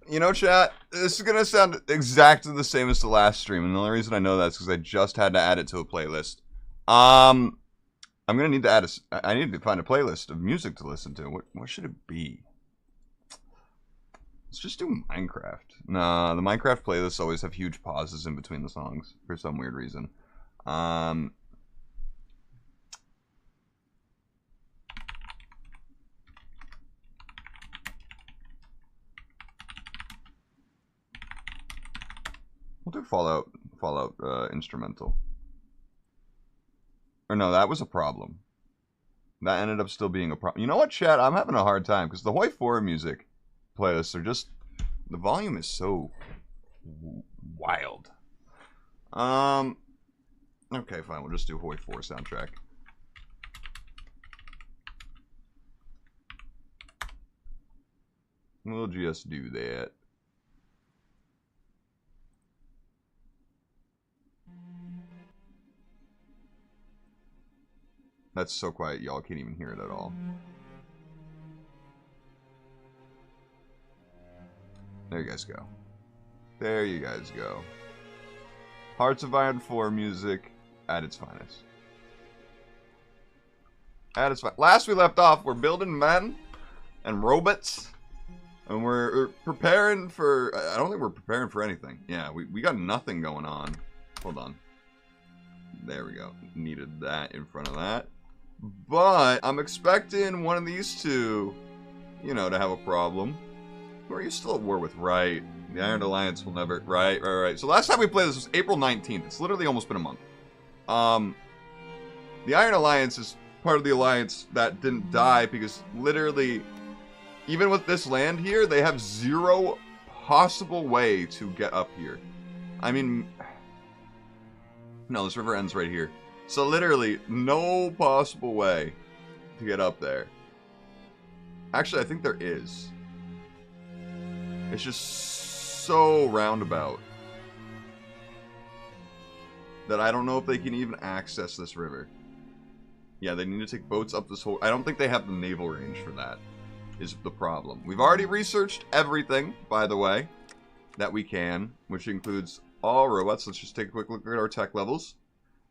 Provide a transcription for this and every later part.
You know, chat, this is going to sound exactly the same as the last stream, and the only reason I know that is because I just had to add it to a playlist. I'm going to need to add I need to find a playlist of music to listen to. What should it be? Let's just do Minecraft. Nah, the Minecraft playlists always have huge pauses in between the songs, for some weird reason. We'll do Fallout instrumental. Or no, that was a problem. That ended up still being a problem. You know what, chat? I'm having a hard time because the Hoi4 music playlists are just, the volume is so wild. Okay, fine. We'll just do Hoi4 soundtrack. We'll just do that. That's so quiet, y'all can't even hear it at all. There you guys go. There you guys go. Hearts of Iron 4 music at its finest. At its finest. Last we left off, we're building men and robots. And we're preparing for... I don't think we're preparing for anything. Yeah, we got nothing going on. Hold on. There we go. Needed that in front of that. But I'm expecting one of these two, you know, to have a problem. Who are you still at war with? Right. The Iron Alliance will never... Right. So last time we played this was April 19th. It's literally almost been a month. The Iron Alliance is part of the alliance that didn't die because literally, even with this land here, they have zero possible way to get up here. I mean... No, this river ends right here. So literally, no possible way to get up there. Actually, I think there is. It's just so roundabout that I don't know if they can even access this river. Yeah, they need to take boats up this whole... I don't think they have the naval range for that, is the problem. We've already researched everything, by the way, that we can, which includes all robots. Let's just take a quick look at our tech levels.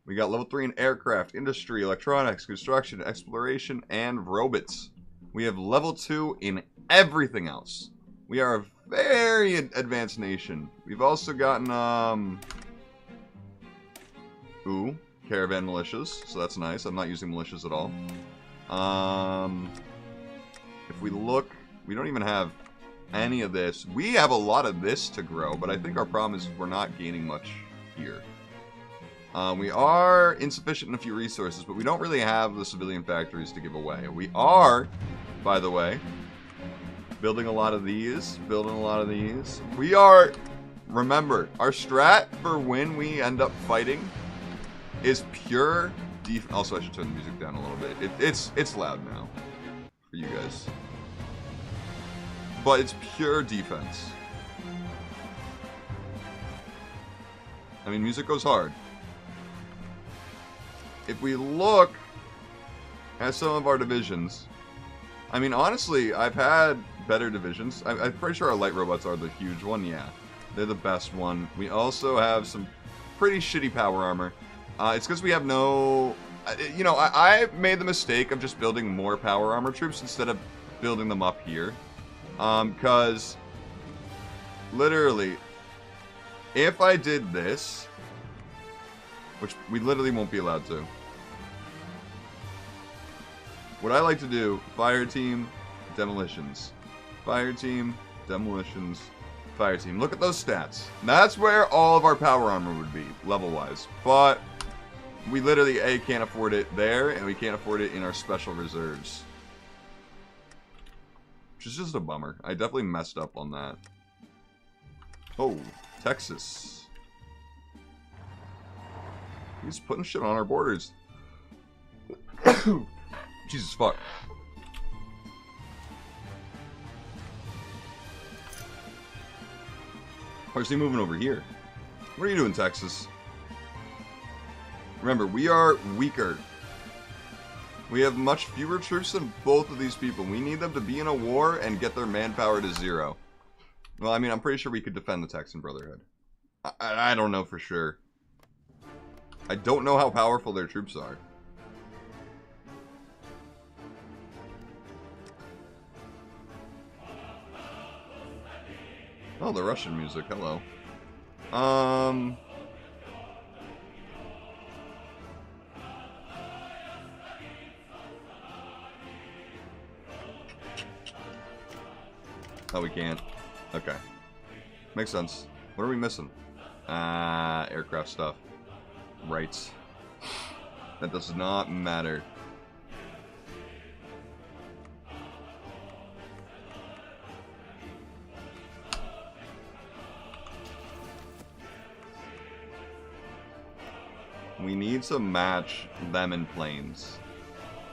We got level 3 in aircraft, industry, electronics, construction, exploration, and robots. We have level 2 in everything else. We are a very advanced nation. We've also gotten, caravan militias, so that's nice. I'm not using militias at all. If we look, we don't even have any of this. We have a lot of this to grow, but I think our problem is we're not gaining much here. We are insufficient in a few resources, but we don't really have the civilian factories to give away. We are, by the way, building a lot of these, We are, remember, our strat for when we end up fighting is pure defense. Also, I should turn the music down a little bit. It's loud now for you guys. But it's pure defense. I mean, music goes hard. If we look at some of our divisions, I mean, honestly, I've had better divisions. I'm pretty sure our light robots are the huge one. Yeah, they're the best one. We also have some pretty shitty power armor. It's because we have no... You know, I made the mistake of just building more power armor troops instead of building them up here. Because, literally, if I did this, which we literally won't be allowed to, what I like to do, fire team, demolitions. Fire team, demolitions, fire team. Look at those stats. That's where all of our power armor would be, level-wise. But we literally, A, can't afford it there, and we can't afford it in our special reserves. Which is just a bummer. I definitely messed up on that. Oh, Texas. He's putting shit on our borders. Jesus fuck. Why is he moving over here? What are you doing, Texas? Remember, we are weaker. We have much fewer troops than both of these people. We need them to be in a war and get their manpower to 0. Well, I mean, I'm pretty sure we could defend the Texan Brotherhood. I don't know for sure. I don't know how powerful their troops are. Oh, the Russian music. Hello. Oh, we can't. Okay. Makes sense. What are we missing? Aircraft stuff. Right. That does not matter. We need to match them in planes.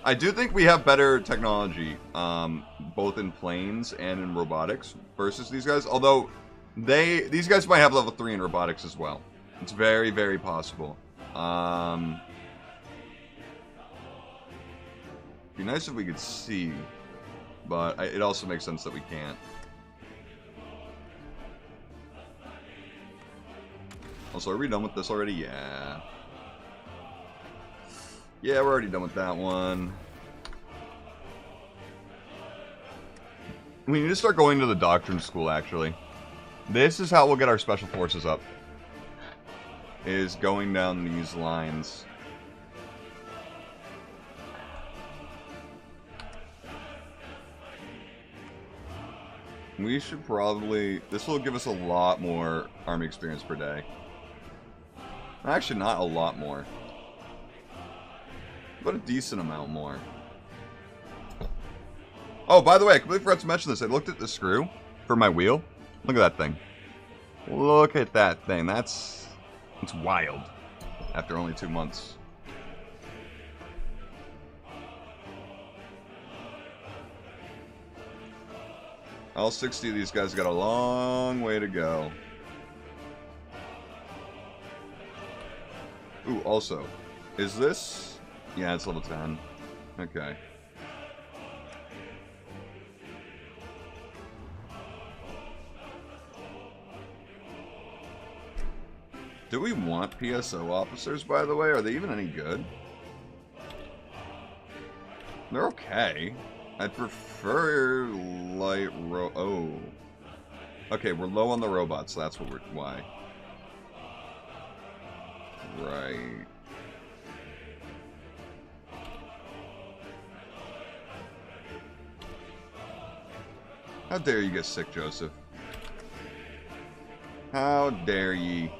I do think we have better technology, both in planes and in robotics versus these guys. Although, these guys might have level 3 in robotics as well. It's very, very possible. Be nice if we could see, but it also makes sense that we can't. Also, are we done with this already? Yeah. Yeah, we're already done with that one. We need to start going to the doctrine school, actually. This is how we'll get our special forces up. Is going down these lines. We should probably... This will give us a lot more army experience per day. Actually, not a lot more. But a decent amount more. Oh, by the way, I completely forgot to mention this. I looked at the screw for my wheel. Look at that thing. Look at that thing. It's wild. After only 2 months. All 60 of these guys got a long way to go. Ooh, also, is this... Yeah, it's level 10. Okay. Do we want PSO officers, by the way? Are they even any good? They're okay. I'd prefer light Oh. Okay, we're low on the robots, so that's what why. Right. How dare you get sick, Joseph? How dare ye?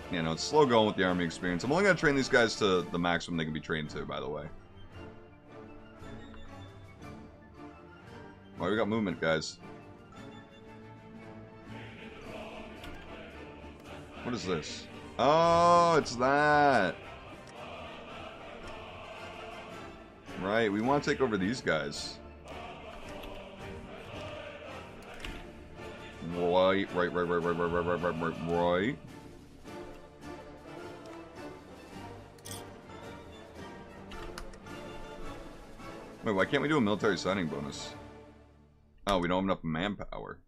You know, it's slow going with the army experience. I'm only going to train these guys to the maximum they can be trained to, by the way. Oh, we got movement, guys. What is this? Oh, it's that. Right, we want to take over these guys. Right. Wait, why can't we do a military signing bonus? Oh, we don't have enough manpower.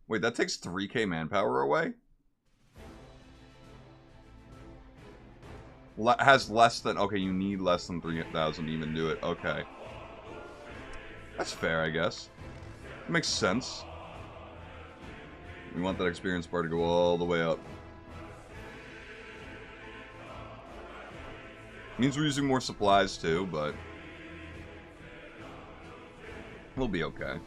Wait, that takes 3k manpower away? Has less than... Okay, you need less than 3,000 to even do it. Okay. That's fair, I guess. It makes sense. We want that experience bar to go all the way up. Means we're using more supplies too, but... we'll be okay.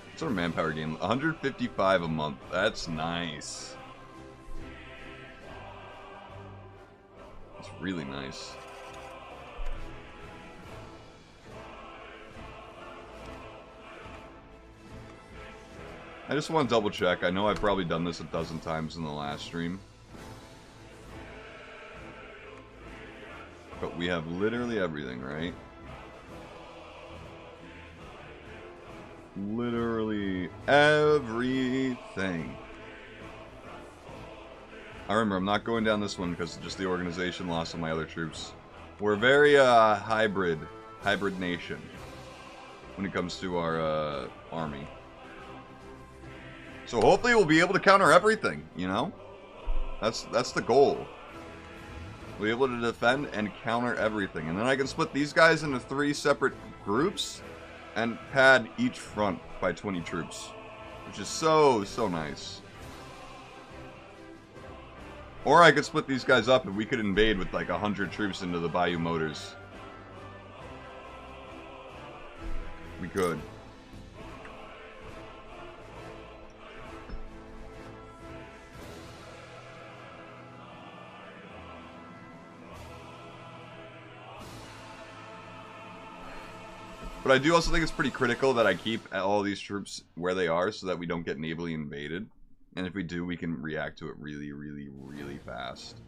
What's our manpower gain? 155 a month. That's nice. That's really nice. I just want to double check. I know I've probably done this a dozen times in the last stream. But we have literally everything, right? Literally everything. I remember, I'm not going down this one because of just the organization loss of my other troops. We're very hybrid nation. when it comes to our army. So hopefully we'll be able to counter everything, you know? That's the goal. We'll be able to defend and counter everything. And then I can split these guys into 3 separate groups and pad each front by 20 troops. Which is so nice. Or I could split these guys up and we could invade with like 100 troops into the Bayou Motors. We could. But I do also think it's pretty critical that I keep all these troops where they are so that we don't get navally invaded. And if we do, we can react to it really, really, really fast.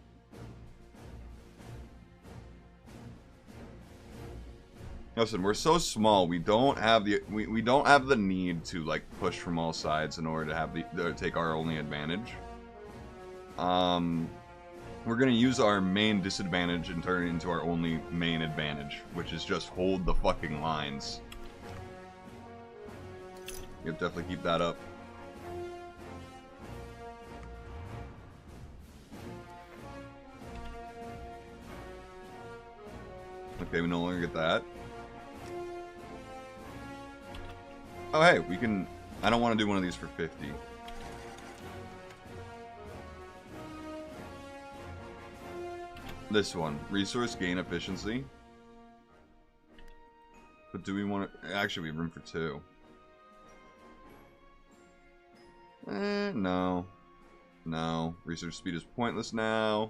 Listen, we're so small. We don't have the we don't have the need to like push from all sides in order to have the take our only advantage. We're gonna use our main disadvantage and turn it into our only main advantage, which is just hold the fucking lines. You have to definitely keep that up. Okay, we no longer get that. Oh, hey, we can... I don't want to do one of these for 50. This one. Resource gain efficiency. But do we want to... Actually, we have room for 2. No. No. Research speed is pointless now.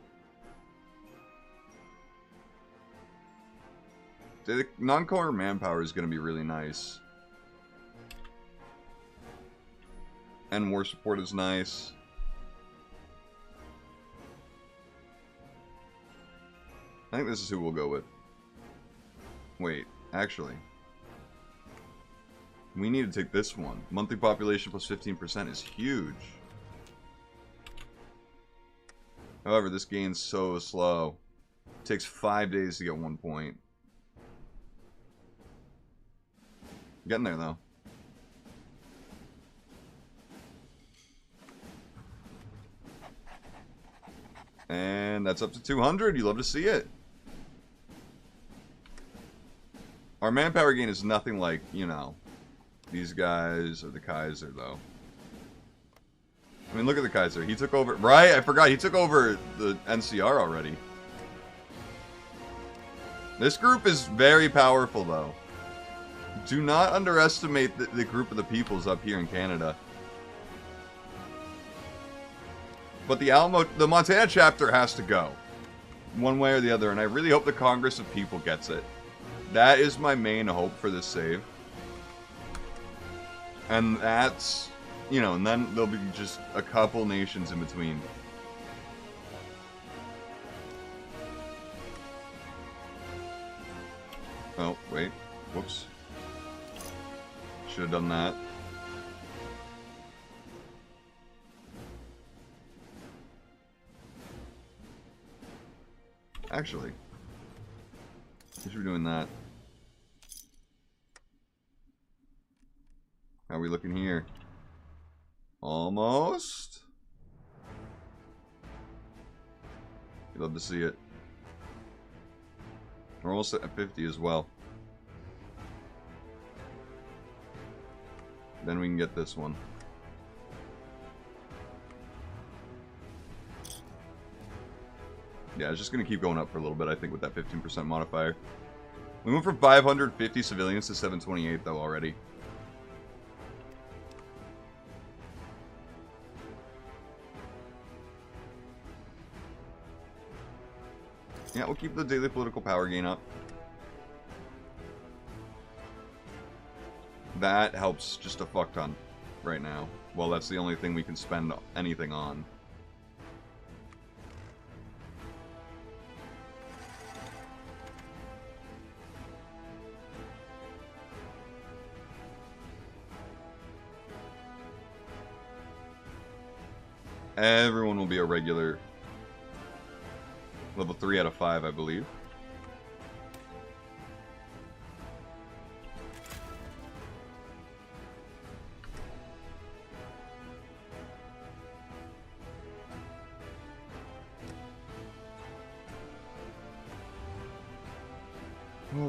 The non-core manpower is going to be really nice. And war support is nice. I think this is who we'll go with. Wait, actually. We need to take this one. Monthly population plus 15% is huge. However, this gain's so slow. It takes 5 days to get 1 point. Getting there, though. And that's up to 200. You love to see it. Our manpower gain is nothing like, you know, these guys or the Kaiser, though. I mean, look at the Kaiser. He took over... Right? I forgot. He took over the NCR already. This group is very powerful, though. Do not underestimate the group of the peoples up here in Canada. But the Montana chapter has to go. One way or the other, and I really hope the Congress of People gets it. That is my main hope for this save. And that's, you know, and then there'll be just a couple nations in between. Oh, wait. Whoops. Should have done that. Actually, we should be doing that. How are we looking here? Almost. You'd love to see it. We're almost at 50 as well. Then we can get this one. Yeah, it's just going to keep going up for a little bit, I think, with that 15% modifier. We went from 550 civilians to 728, though, already. Yeah, we'll keep the daily political power gain up. That helps just a fuck ton right now. Well, that's the only thing we can spend anything on. Everyone will be a regular. Level 3 out of 5, I believe.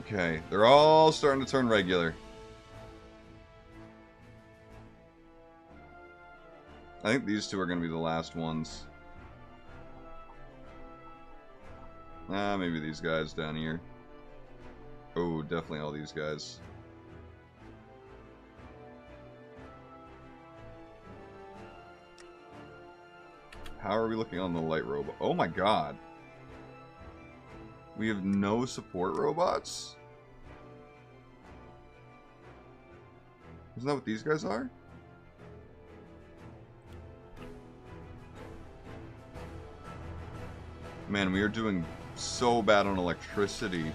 Okay, they're all starting to turn regular. I think these two are going to be the last ones. Maybe these guys down here. Oh, definitely all these guys. How are we looking on the light robot? Oh my god. We have no support robots? Isn't that what these guys are? Man, we are doing so bad on electricity.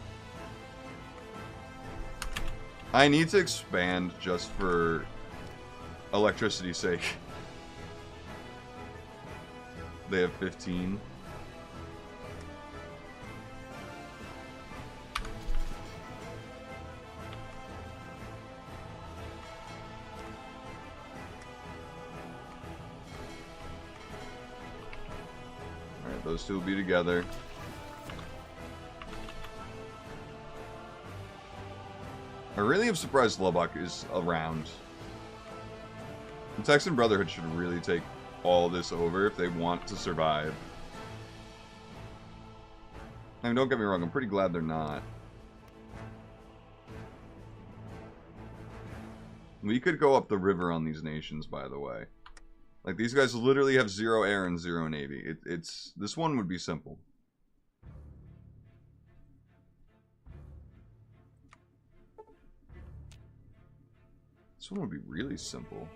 I need to expand just for electricity's sake. They have 15. Alright, those two will be together. I really am surprised Lubbock is around. The Texan Brotherhood should really take all this over if they want to survive. I mean, don't get me wrong, I'm pretty glad they're not. We could go up the river on these nations, by the way. Like, these guys literally have 0 air and 0 navy. This one would be simple. This one would be really simple.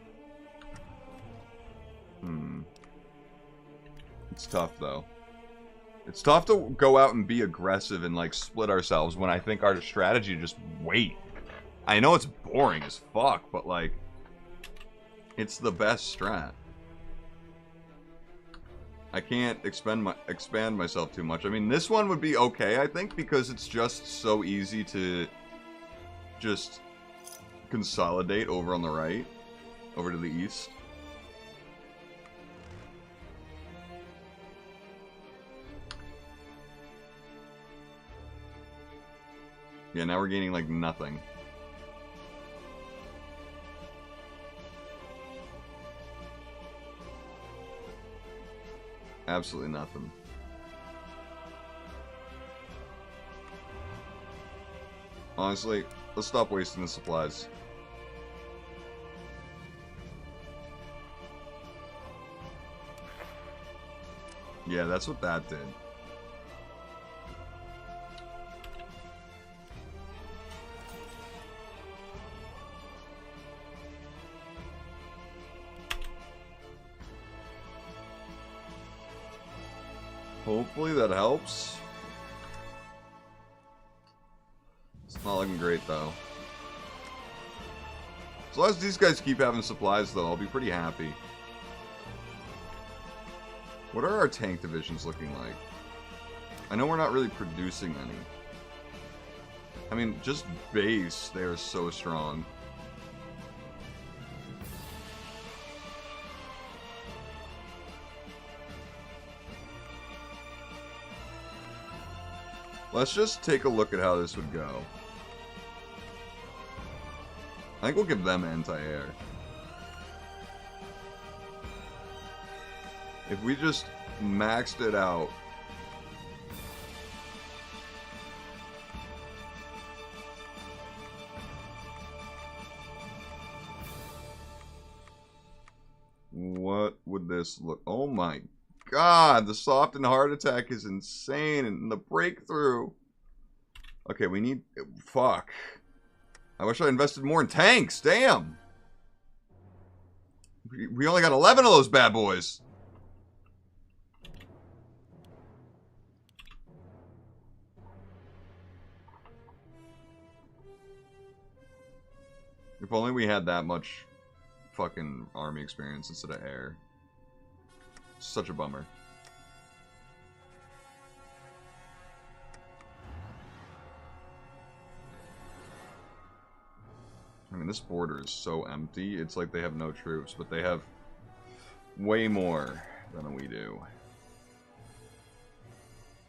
It's tough, though. It's tough to go out and be aggressive and, like, split ourselves when I think our strategy just wait. I know it's boring as fuck, but, like, it's the best strat. I can't expand myself too much. I mean, this one would be okay, I think, because it's just so easy to just consolidate over on the right, over to the east. Yeah, now we're gaining, like, nothing. Absolutely nothing. Honestly, let's stop wasting the supplies. Yeah, that's what that did. Hopefully that helps. It's not looking great, though. As long as these guys keep having supplies, though, I'll be pretty happy. What are our tank divisions looking like? I know we're not really producing any. I mean, just base, they are so strong. Let's just take a look at how this would go. I think we'll give them anti-air. If we just maxed it out. What would this look? Oh my god, the soft and hard attack is insane, and the breakthrough. Okay, we need... Fuck. I wish I invested more in tanks, damn. We only got 11 of those bad boys. If only we had that much fucking army experience instead of air. Such a bummer. I mean, this border is so empty. It's like they have no troops, but they have way more than we do.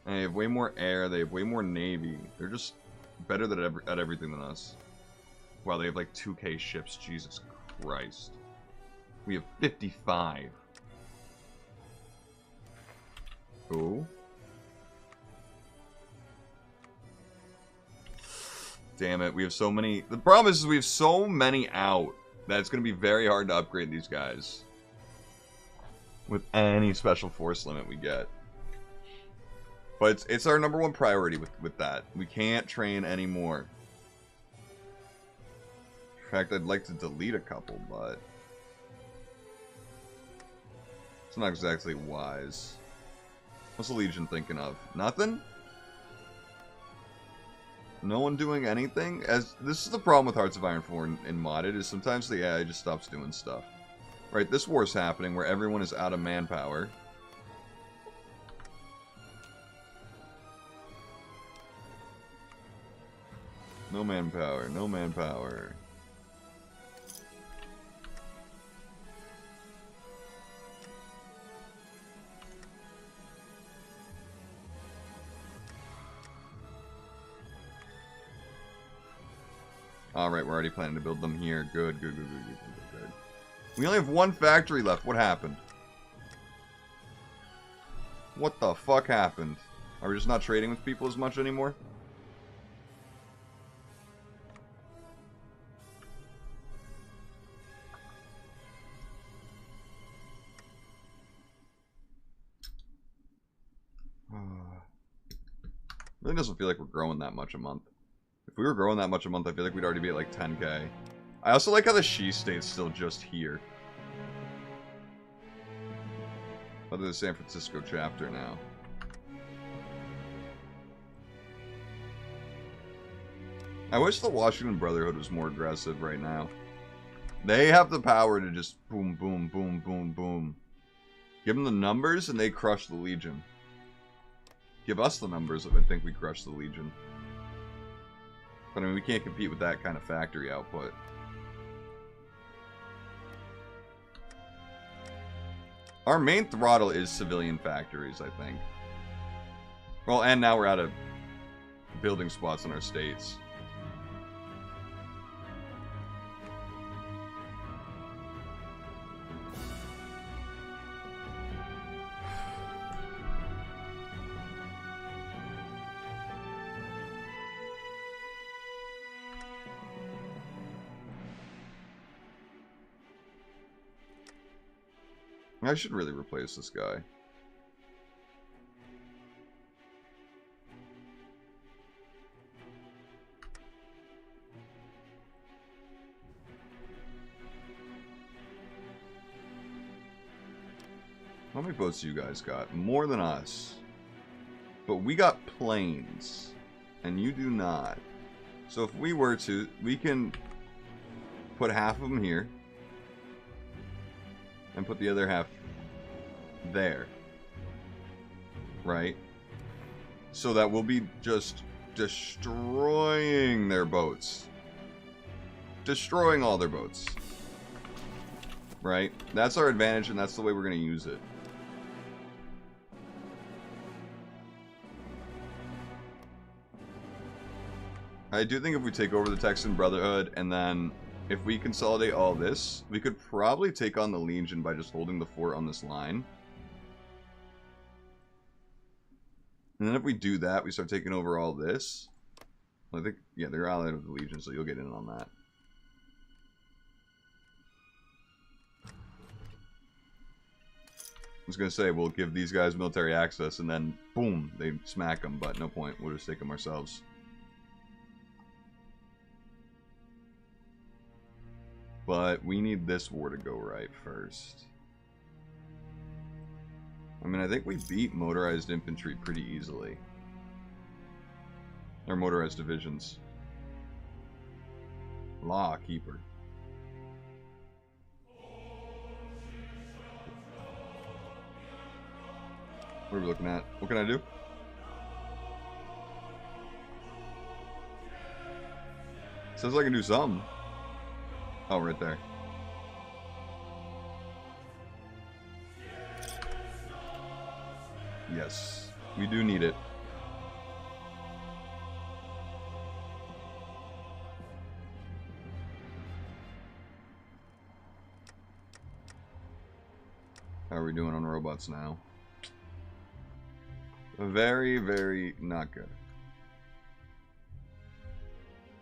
And they have way more air. They have way more navy. They're just better than at everything than us. Wow, they have like 2K ships. Jesus Christ. We have 55. Oh. Damn it, we have so many. The problem is we have so many out that it's going to be very hard to upgrade these guys with any special force limit we get. But it's our #1 priority with that. We can't train anymore. In fact, I'd like to delete a couple, but it's not exactly wise. What's the Legion thinking of? Nothing? No one doing anything? As this is the problem with Hearts of Iron 4 in modded, is sometimes the AI just stops doing stuff. Right, this war's happening where everyone is out of manpower. No manpower, no manpower. Alright, we're already planning to build them here. Good, good, good, good, good, good, good. We only have one factory left. What happened? What the fuck happened? Are we just not trading with people as much anymore? Really doesn't feel like we're growing that much a month. If we were growing that much a month, I feel like we'd already be at like 10K. I also like how the She State's still just here. Other than the San Francisco chapter now. I wish the Washington Brotherhood was more aggressive right now. They have the power to just boom, boom, boom, boom, boom. Give them the numbers and they crush the Legion. Give us the numbers and I think we crush the Legion. But I mean, we can't compete with that kind of factory output. Our main throttle is civilian factories, I think. Well, and now we're out of building spots in our states. I should really replace this guy. How many boats do you guys got? More than us. But we got planes. And you do not. So if we were to, we can put half of them here. And put the other half there. Right? So that we'll be just destroying their boats. Destroying all their boats. Right? That's our advantage and that's the way we're going to use it. I do think if we take over the Texan Brotherhood and then if we consolidate all this, we could probably take on the Legion by just holding the fort on this line. And then if we do that, we start taking over all this. I think, yeah, they're allied with the Legion, so you'll get in on that. I was going to say, we'll give these guys military access, and then, boom, they smack them, but no point. We'll just take them ourselves. But we need this war to go right first. I mean, I think we beat motorized infantry pretty easily. Or motorized divisions. Law Keeper. What are we looking at? What can I do? Says I can do something. Oh, right there. Yes, we do need it. How are we doing on robots now? Very, very not good.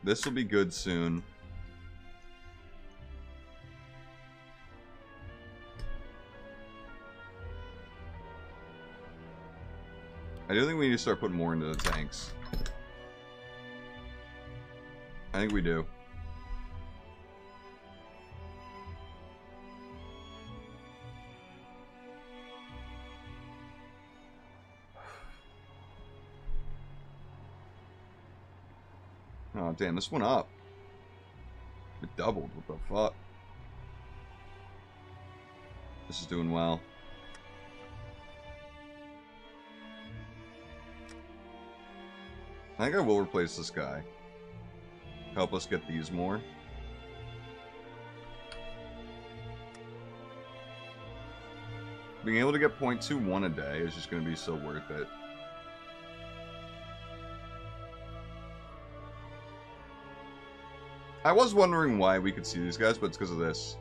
This will be good soon. I do think we need to start putting more into the tanks. I think we do. Oh, damn, this went up. It doubled. What the fuck? This is doing well. I think I will replace this guy. Help us get these more. Being able to get 0.21 a day is just going to be so worth it. I was wondering why we could see these guys, but it's because of this.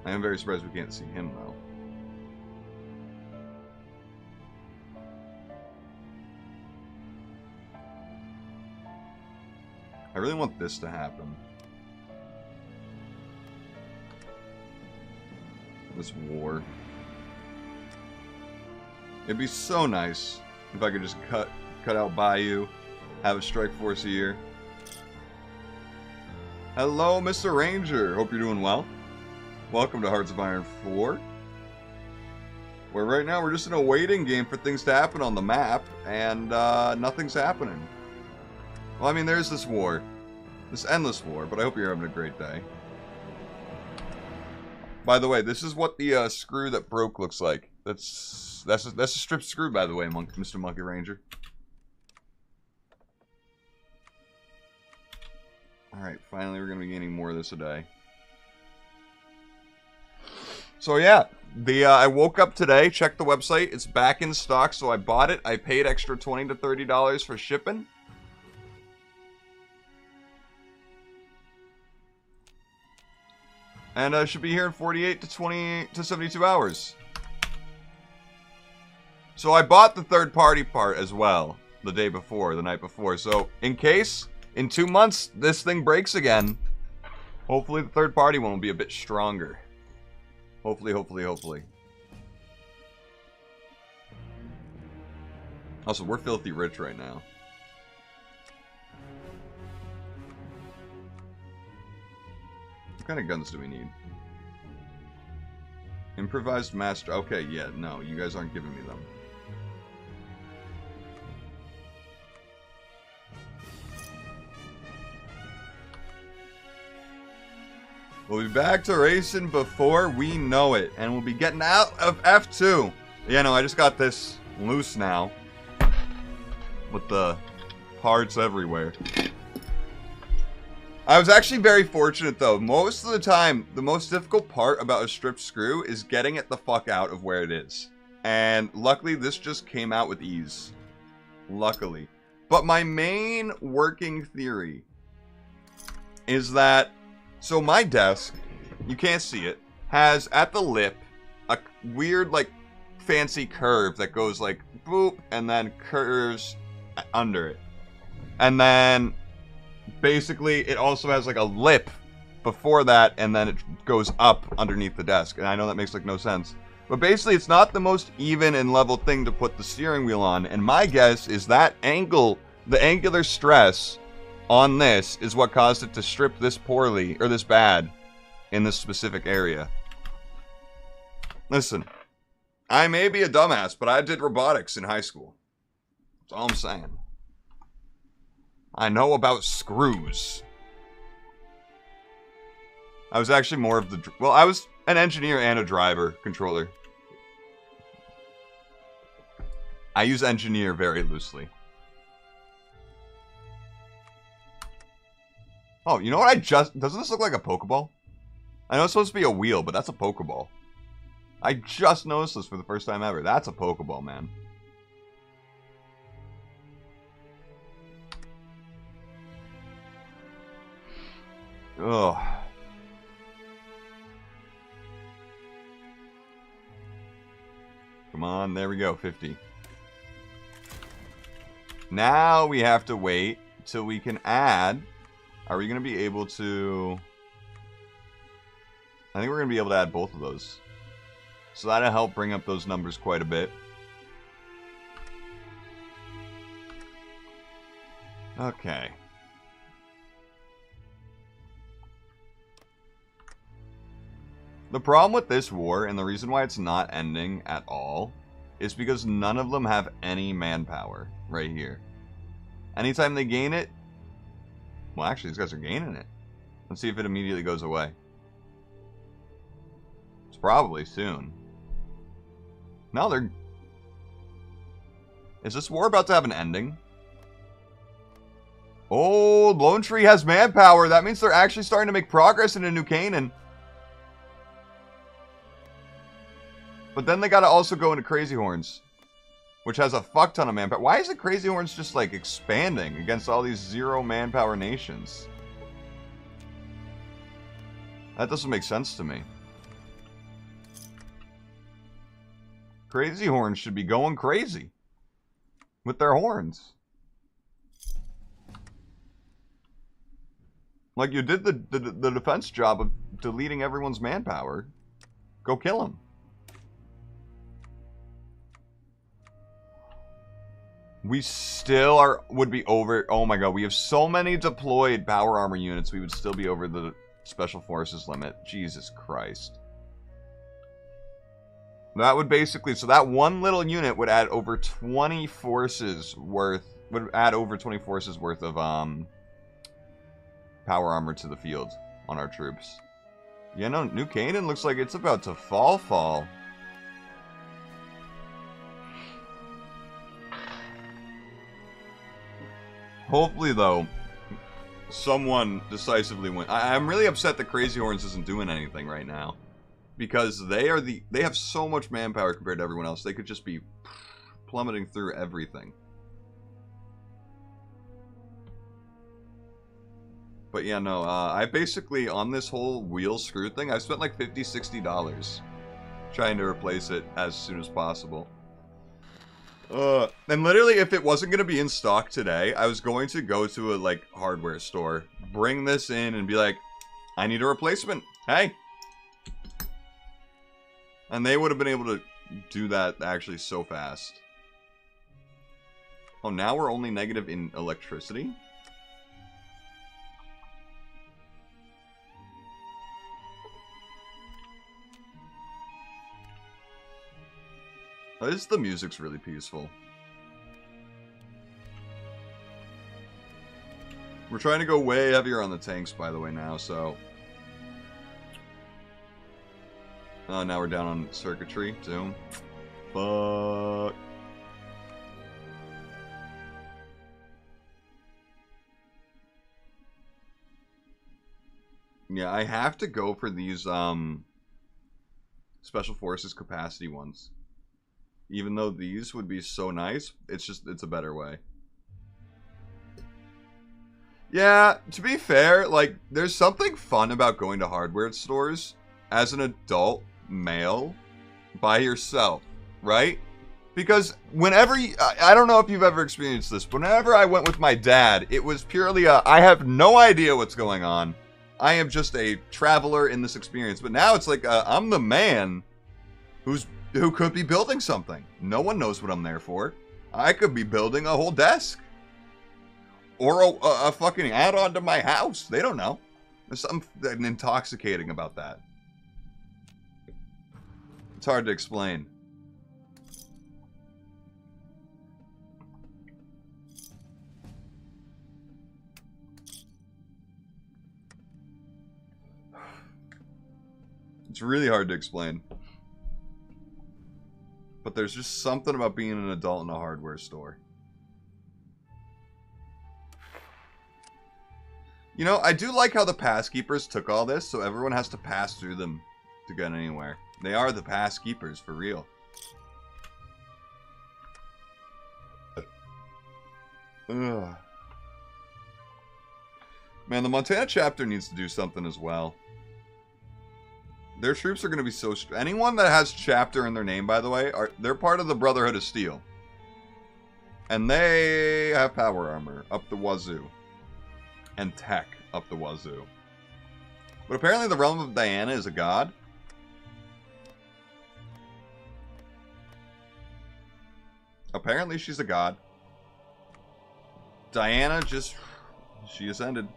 I am very surprised we can't see him, though. I really want this to happen. This war. It'd be so nice if I could just cut out Bayou, have a strike force a year. Hello, Mr. Ranger. Hope you're doing well. Welcome to Hearts of Iron 4. Where right now we're just in a waiting game for things to happen on the map, and nothing's happening. Well, I mean, there's this war. This endless war, but I hope you're having a great day. By the way, this is what the screw that broke looks like. That's a stripped screw, by the way, Mr. Monkey Ranger. Alright, finally we're going to be gaining more of this a day. So yeah, I woke up today, checked the website, it's back in stock, so I bought it. I paid extra $20 to $30 for shipping. And should be here in 48 to 72 hours. So I bought the third-party part as well the night before. So in case, in 2 months, this thing breaks again, hopefully the third-party one will be a bit stronger. Hopefully. Also, we're filthy rich right now. What kind of guns do we need? Improvised master. Okay, yeah, no, you guys aren't giving me them. We'll be back to racing before we know it, and we'll be getting out of F2. Yeah, no, I just got this loose now with the parts everywhere. I was actually very fortunate, though. Most of the time, the most difficult part about a stripped screw is getting it the fuck out of where it is. And luckily, this just came out with ease. Luckily. But my main working theory is that, so my desk, you can't see it, has at the lip a weird, like, fancy curve that goes like, boop, and then curves under it. And then basically, it also has like a lip before that, and then it goes up underneath the desk. And I know that makes like no sense. But basically, it's not the most even and level thing to put the steering wheel on. And my guess is that angle, the angular stress on this is what caused it to strip this poorly, or this bad, in this specific area. Listen, I may be a dumbass, but I did robotics in high school. That's all I'm saying. I know about screws. I was actually more of the... Well, I was an engineer and a driver controller. I use engineer very loosely. Oh, you know what I just... Doesn't this look like a Pokeball? I know it's supposed to be a wheel, but that's a Pokeball. I just noticed this for the first time ever. That's a Pokeball, man. Ugh. Come on, there we go, 50. Now we have to wait till we can add. Are we going to be able to... I think we're going to be able to add both of those. So that'll help bring up those numbers quite a bit. Okay. The problem with this war, and the reason why it's not ending at all, is because none of them have any manpower right here. Anytime they gain it... Well, actually, these guys are gaining it. Let's see if it immediately goes away. It's probably soon. No, they're... Is this war about to have an ending? Oh, Lone Tree has manpower. That means they're actually starting to make progress into New Canaan. But then they gotta also go into Crazy Horns, which has a fuck ton of manpower. Why is it Crazy Horns just, like, expanding against all these 0 manpower nations? That doesn't make sense to me. Crazy Horns should be going crazy with their horns. Like, you did the defense job of deleting everyone's manpower. Go kill them. We still would be over... Oh my god, we have so many deployed power armor units, we would still be over the Special Forces limit. Jesus Christ. That would basically... So that one little unit would add over 20 forces worth... Would add over 20 forces worth of, power armor to the field on our troops. Yeah, no, New Canaan looks like it's about to fall. Hopefully, though, someone decisively wins. I'm really upset that Crazy Horns isn't doing anything right now. Because they have so much manpower compared to everyone else. They could just be plummeting through everything. But yeah, no, I basically, on this whole wheel screw thing, I spent like $50, $60 trying to replace it as soon as possible. And literally, if it wasn't going to be in stock today, I was going to go to a, like, hardware store, bring this in, and be like, I need a replacement. Hey! And they would have been able to do that actually so fast. Oh, now we're only negative in electricity? The music's really peaceful. We're trying to go way heavier on the tanks, by the way, now, so... now we're down on circuitry, too. Fuck. Yeah, I have to go for these, Special Forces capacity ones. Even though these would be so nice, it's a better way. Yeah, to be fair, like, there's something fun about going to hardware stores as an adult male by yourself, right? Because whenever I don't know if you've ever experienced this, but whenever I went with my dad, it was purely I have no idea what's going on. I am just a traveler in this experience. But now it's like, I'm the man who could be building something. No one knows what I'm there for. I could be building a whole desk. Or a fucking add-on to my house. They don't know. There's something intoxicating about that. It's hard to explain. It's really hard to explain. But there's just something about being an adult in a hardware store. You know, I do like how the pass keepers took all this, so everyone has to pass through them to get anywhere. They are the pass keepers, for real. Ugh. Man, the Montana chapter needs to do something as well. Their troops are going to be so... Anyone that has chapter in their name, by the way, they're part of the Brotherhood of Steel. And they have power armor up the wazoo. And tech up the wazoo. But apparently the realm of Diana is a god. Apparently she's a god. Diana just... She ascended.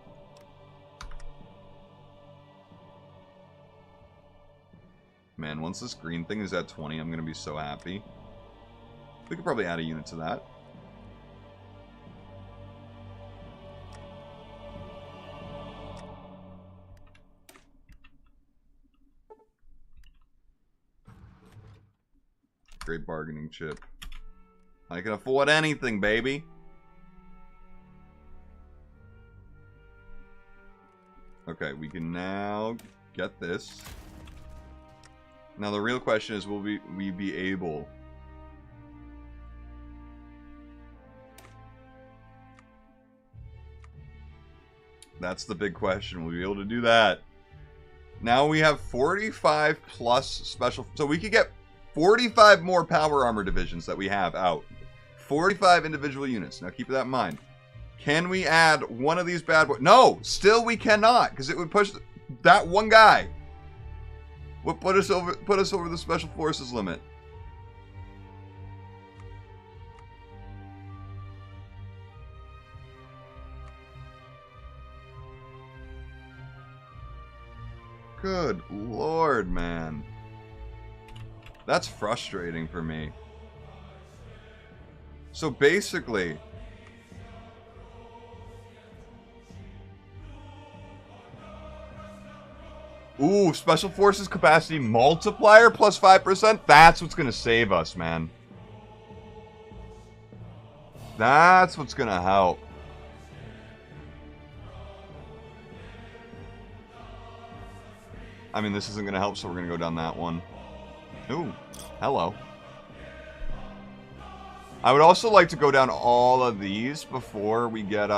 Man, once this green thing is at 20, I'm going to be so happy. We could probably add a unit to that. Great bargaining chip. I can afford anything, baby. Okay, we can now get this. Now the real question is, will we be able... That's the big question. Will we be able to do that? Now we have 45 plus special... So we could get 45 more power armor divisions that we have out. 45 individual units. Now keep that in mind. Can we add one of these bad boys? No! Still we cannot, because it would push that one guy. Would put us over the special forces limit. Good lord, man. That's frustrating for me. So basically... Ooh, Special Forces capacity multiplier plus 5%? That's what's gonna save us, man. That's what's gonna help. I mean, this isn't gonna help, so we're gonna go down that one. Ooh, hello. I would also like to go down all of these before we get,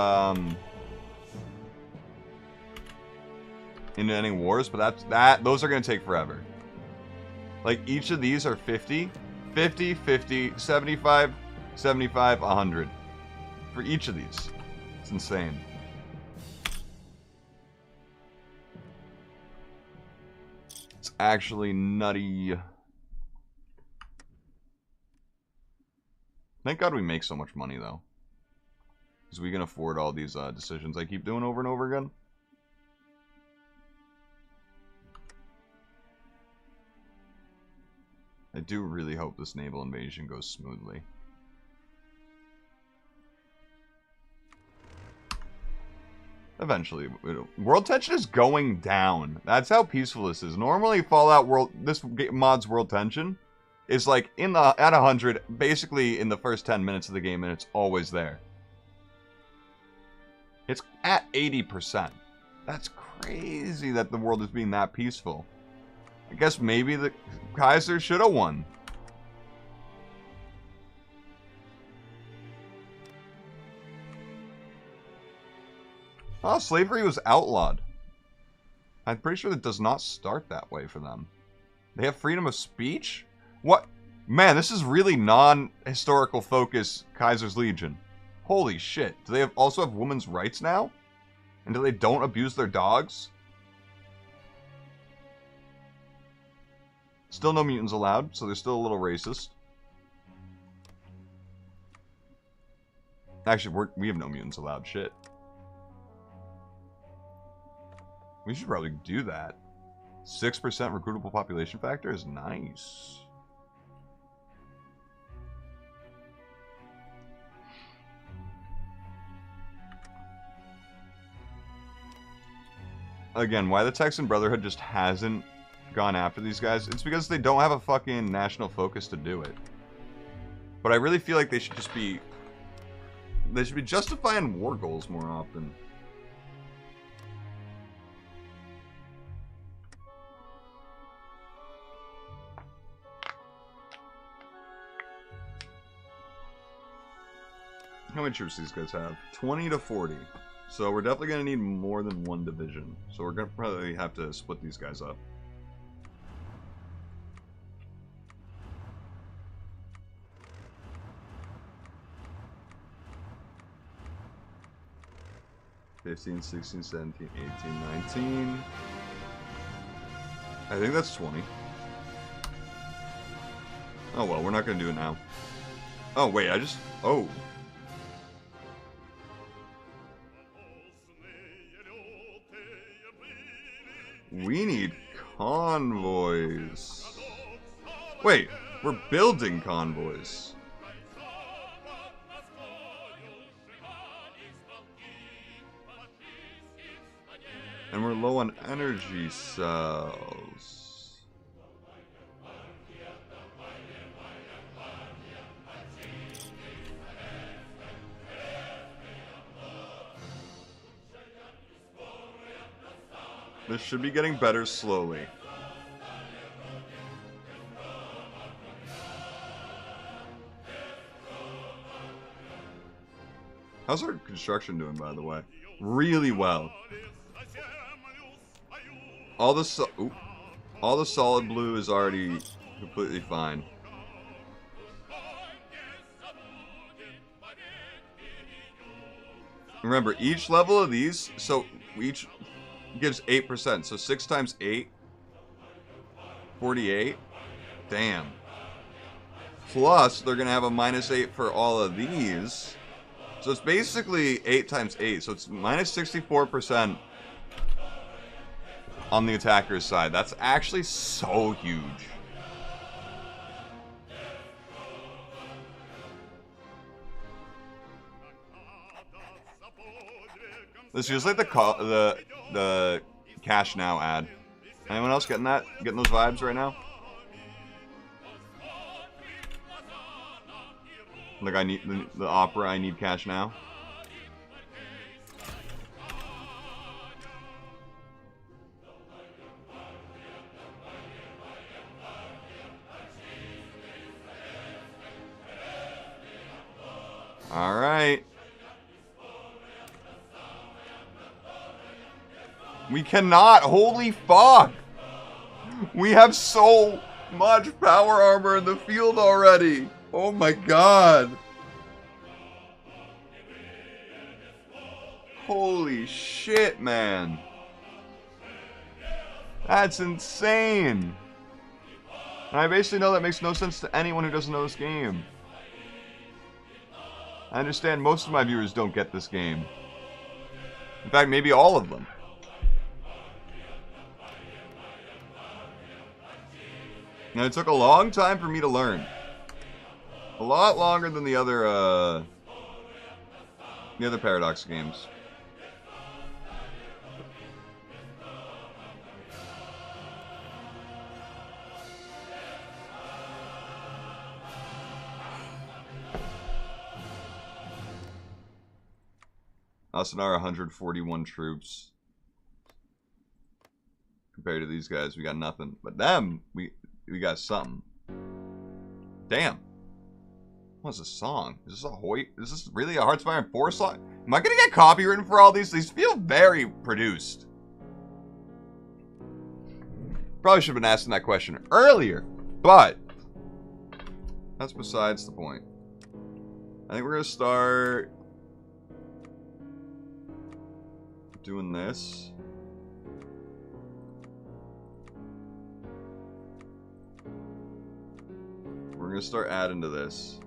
into any wars, but those are going to take forever. Like, each of these are 50, 50, 50, 75, 75, 100. For each of these. It's insane. It's actually nutty. Thank God we make so much money, though. Because we can afford all these decisions I keep doing over and over again. I do really hope this naval invasion goes smoothly. Eventually. World tension is going down. That's how peaceful this is. Normally, this mod's world tension is like at 100, basically in the first 10 minutes of the game, and it's always there. It's at 80%. That's crazy that the world is being that peaceful. I guess maybe the Kaiser should have won. Oh, slavery was outlawed. I'm pretty sure that does not start that way for them. They have freedom of speech? What? Man, this is really non-historical focus Kaiser's Legion. Holy shit. Do they also have women's rights now? And do they don't abuse their dogs? Still no mutants allowed, so they're still a little racist. Actually, we have no mutants allowed. Shit. We should probably do that. 6% recruitable population factor is nice. Again, why the Texan Brotherhood just hasn't gone after these guys, it's because they don't have a fucking national focus to do it. But I really feel like they should be justifying war goals more often. How many troops do these guys have? 20 to 40. So we're definitely going to need more than one division. So we're going to probably have to split these guys up. 15, 16, 17, 18, 19. I think that's 20. Oh well, we're not gonna do it now. Oh wait, oh. We need convoys. Wait, we're building convoys. And we're low on energy cells. This should be getting better slowly. How's our construction doing, by the way? Really well. All the solid blue is already completely fine. Remember, each level of these, so each gives 8%. So 6 times 8, 48. Damn. Plus, they're going to have a -8 for all of these. So it's basically 8 times 8. So it's minus 64% on the attacker's side. That's actually so huge. This is just like the cash now ad. Anyone else getting that? Getting those vibes right now? Like I need the opera. I need cash now. All right. We cannot. Holy fuck. We have so much power armor in the field already. Oh my god. Holy shit, man. That's insane. And I basically know that makes no sense to anyone who doesn't know this game. I understand most of my viewers don't get this game. In fact, maybe all of them. And it took a long time for me to learn. A lot longer than the other Paradox games. Us and our 141 troops. Compared to these guys, we got nothing. But them, we got something. Damn. What's this song? Is this really a Heartspire 4 song? Am I gonna get copywritten for all these? These feel very produced. Probably should have been asking that question earlier, but that's besides the point. I think we're gonna start doing this. We're gonna start adding to this.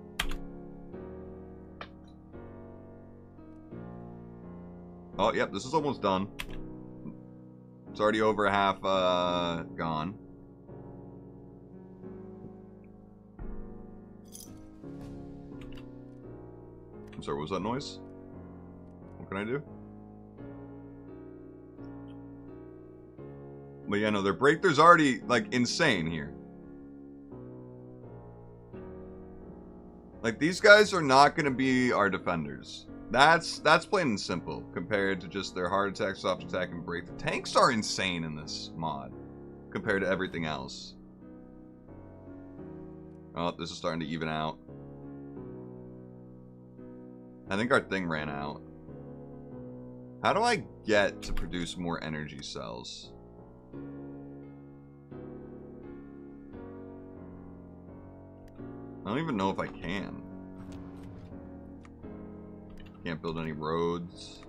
Oh, yep, this is almost done. It's already over half gone. I'm sorry, what was that noise? What can I do? But yeah, no, their breakthrough's already, like, insane here. Like, these guys are not going to be our defenders. That's plain and simple, compared to just their hard attack, soft attack, and breakthrough. Tanks are insane in this mod, compared to everything else. Oh, this is starting to even out. I think our thing ran out. How do I get to produce more energy cells? I don't even know if I can. Can't build any roads.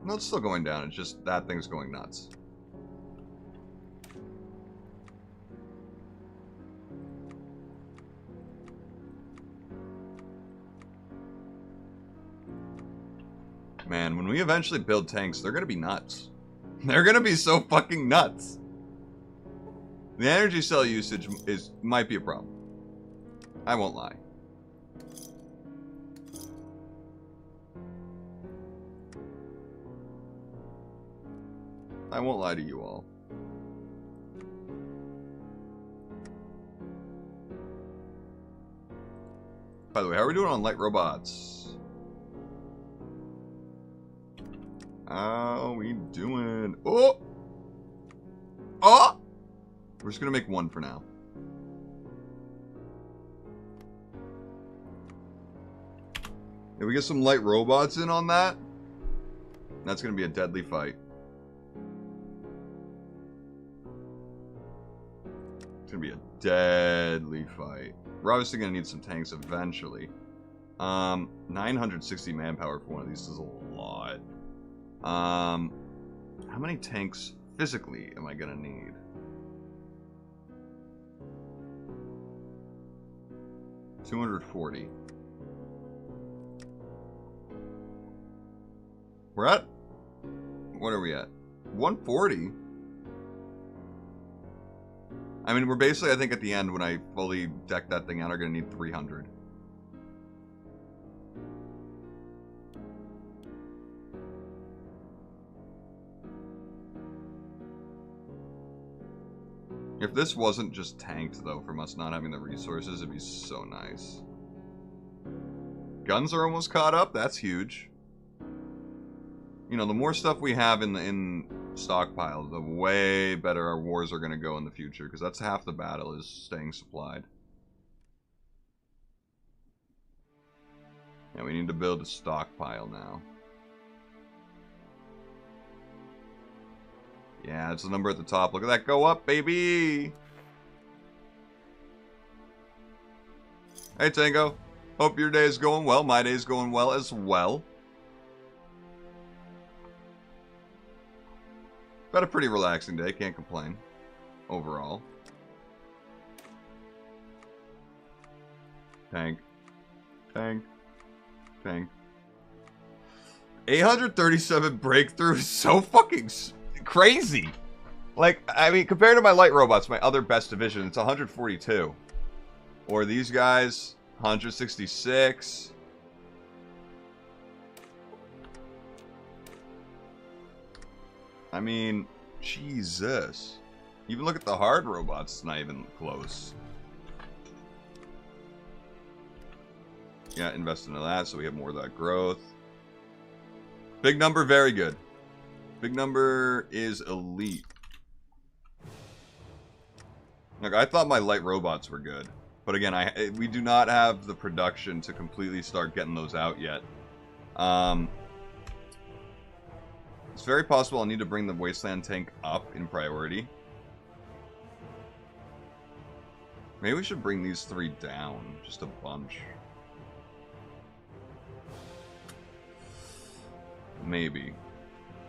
No, it's still going down. It's just that thing's going nuts. Man, when we eventually build tanks, they're gonna be nuts. They're gonna be so fucking nuts. The energy cell usage might be a problem. I won't lie. I won't lie to you all. By the way, how are we doing on light robots? How are we doing? Oh! Oh! We're just gonna make one for now. If we get some light robots in on that, that's gonna be a deadly fight. It's gonna be a deadly fight. We're obviously gonna need some tanks eventually. 960 manpower for one of these is a lot. How many tanks physically am I gonna need? $240. We're at... What are we at? 140? I mean, we're basically, I think, at the end, when I fully deck that thing out, are going to need 300. If this wasn't just tanked, though, from us not having the resources, it'd be so nice. Guns are almost caught up. That's huge. You know, the more stuff we have in stockpile, the way better our wars are going to go in the future, because that's half the battle, is staying supplied. Yeah, we need to build a stockpile now. Yeah, it's the number at the top. Look at that go up, baby! Hey, Tango. Hope your day is going well. My day is going well as well. Got a pretty relaxing day. Can't complain. Overall. Tank. Tank. Tank. 837 breakthrough is so fucking crazy. Like, I mean, compared to my light robots, my other best division, it's 142. Or these guys, 166. I mean, Jesus. Even look at the hard robots, it's not even close. Yeah, invest into that so we have more of that growth. Big number, very good. Big number is elite. Look, I thought my light robots were good. But again, we do not have the production to completely start getting those out yet. It's very possible I'll need to bring the Wasteland tank up in priority. Maybe we should bring these three down. Just a bunch. Maybe.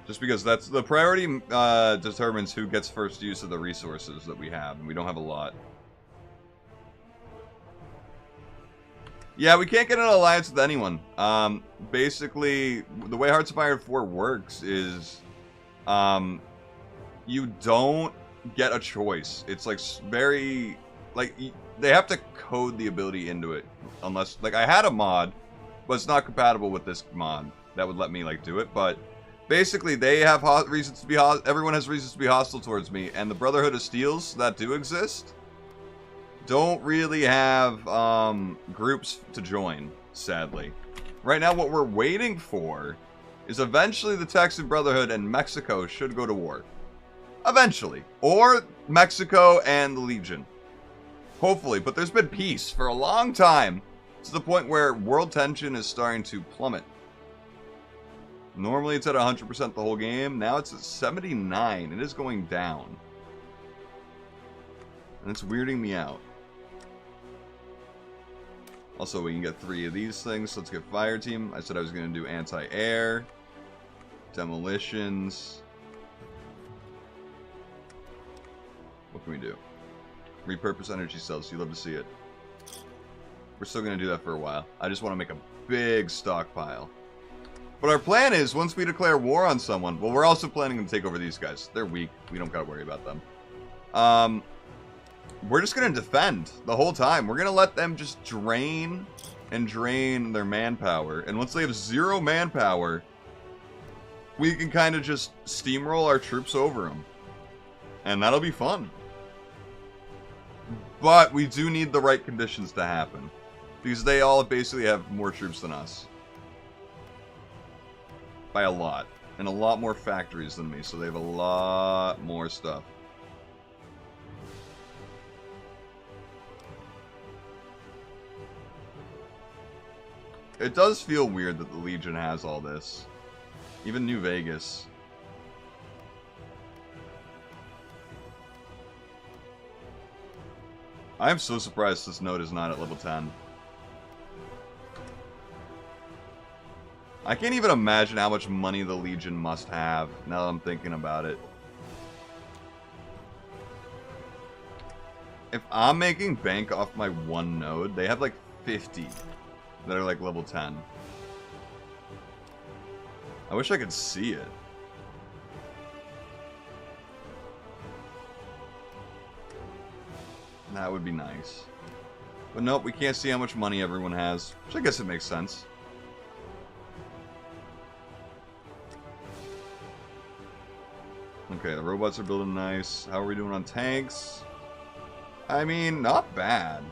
Just because that's the priority determines who gets first use of the resources that we have, and we don't have a lot. Yeah, we can't get an alliance with anyone. Basically, the way Hearts of Iron 4 works is, you don't get a choice. It's like very, like, they have to code the ability into it. Unless, like, I had a mod, but it's not compatible with this mod that would let me, like, do it. But basically, they have reasons to be everyone has reasons to be hostile towards me, and the Brotherhood of Steels that do exist don't really have groups to join, sadly. Right now, what we're waiting for is eventually the Texan Brotherhood and Mexico should go to war. Eventually. Or Mexico and the Legion. Hopefully. But there's been peace for a long time, to the point where world tension is starting to plummet. Normally it's at 100% the whole game. Now it's at 79. It is going down. And it's weirding me out. Also, we can get 3 of these things. Let's get Fire Team. I said I was going to do anti-air. Demolitions. What can we do? Repurpose energy cells. You love to see it. We're still going to do that for a while. I just want to make a big stockpile. But our plan is, once we declare war on someone... Well, we're also planning to take over these guys. They're weak. We don't got to worry about them. We're just going to defend the whole time. We're going to let them just drain and drain their manpower. And once they have 0 manpower, we can kind of just steamroll our troops over them. And that'll be fun. But we do need the right conditions to happen. Because they all basically have more troops than us. By a lot. And a lot more factories than me. So they have a lot more stuff. It does feel weird that the Legion has all this. Even New Vegas. I am so surprised this node is not at level 10. I can't even imagine how much money the Legion must have, now that I'm thinking about it. If I'm making bank off my one node, they have like 50 that are like level 10. I wish I could see it. That would be nice. But nope, we can't see how much money everyone has, which I guess it makes sense. Okay, the robots are building nice. How are we doing on tanks? I mean, not bad.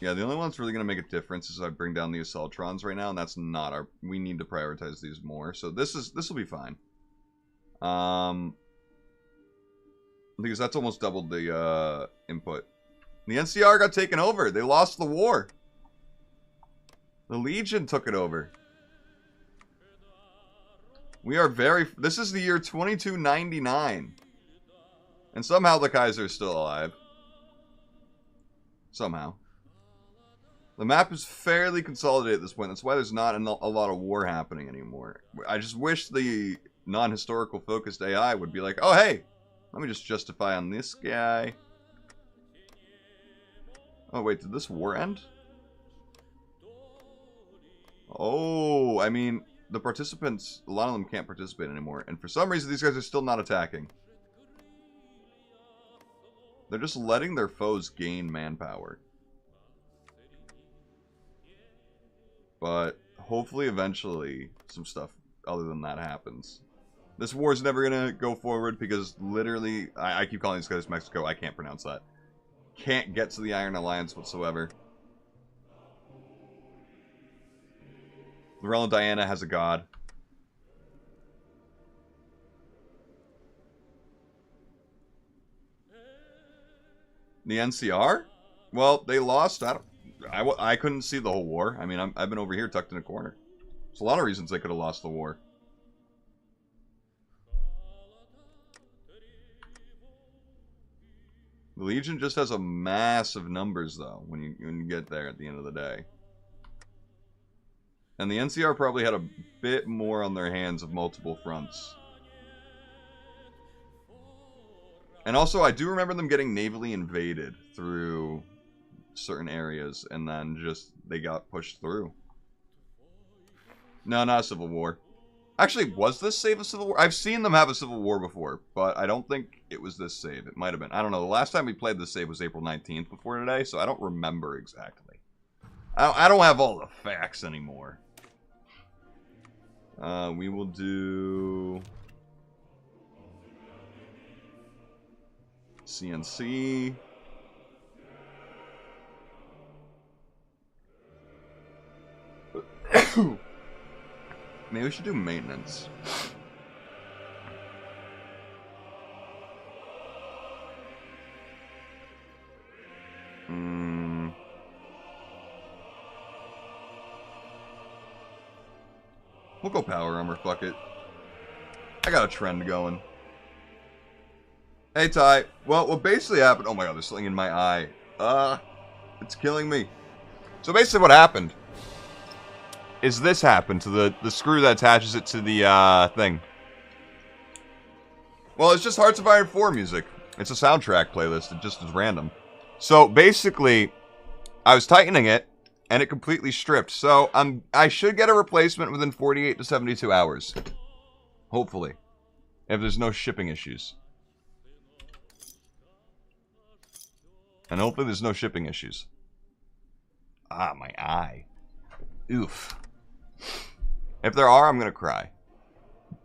Yeah, the only one that's really going to make a difference is I bring down the Assaultrons right now, and that's not our... We need to prioritize these more, so this will be fine. Because that's almost doubled the input. The NCR got taken over. They lost the war. The Legion took it over. We are very... This is the year 2299. And somehow the Kaiser is still alive. Somehow. The map is fairly consolidated at this point. That's why there's not a lot of war happening anymore. I just wish the non-historical focused AI would be like, oh, hey, let me just justify on this guy. Oh, wait, did this war end? Oh, I mean, the participants, a lot of them can't participate anymore. And for some reason, these guys are still not attacking. They're just letting their foes gain manpower. But hopefully, eventually, some stuff other than that happens. This war is never going to go forward because literally, I keep calling these guys Mexico. I can't pronounce that. Can't get to the Iron Alliance whatsoever. Laurel and Diana has a god. The NCR? Well, they lost. I couldn't see the whole war. I mean, I've been over here tucked in a corner. There's a lot of reasons they could have lost the war. The Legion just has a massive numbers, though, when you get there at the end of the day. And the NCR probably had a bit more on their hands of multiple fronts. And also, I do remember them getting navally invaded through certain areas, and then just, they got pushed through. No, not a civil war. Actually, was this save a civil war? I've seen them have a civil war before, but I don't think it was this save. It might have been. I don't know. The last time we played this save was April 19th before today, so I don't remember exactly. I don't have all the facts anymore. We will do... CNC. Maybe we should do maintenance. We'll go power armor, fuck it. I got a trend going. Hey, Ty. Well, what basically happened... Oh my god, there's something in my eye. It's killing me. So basically what happened is this happened to the screw that attaches it to the, thing. Well, it's just Hearts of Iron 4 music. It's a soundtrack playlist. It just is random. So basically, I was tightening it, and it completely stripped. So I should get a replacement within 48 to 72 hours. Hopefully. If there's no shipping issues. And hopefully there's no shipping issues. Ah, my eye. Oof. If there are, I'm gonna cry.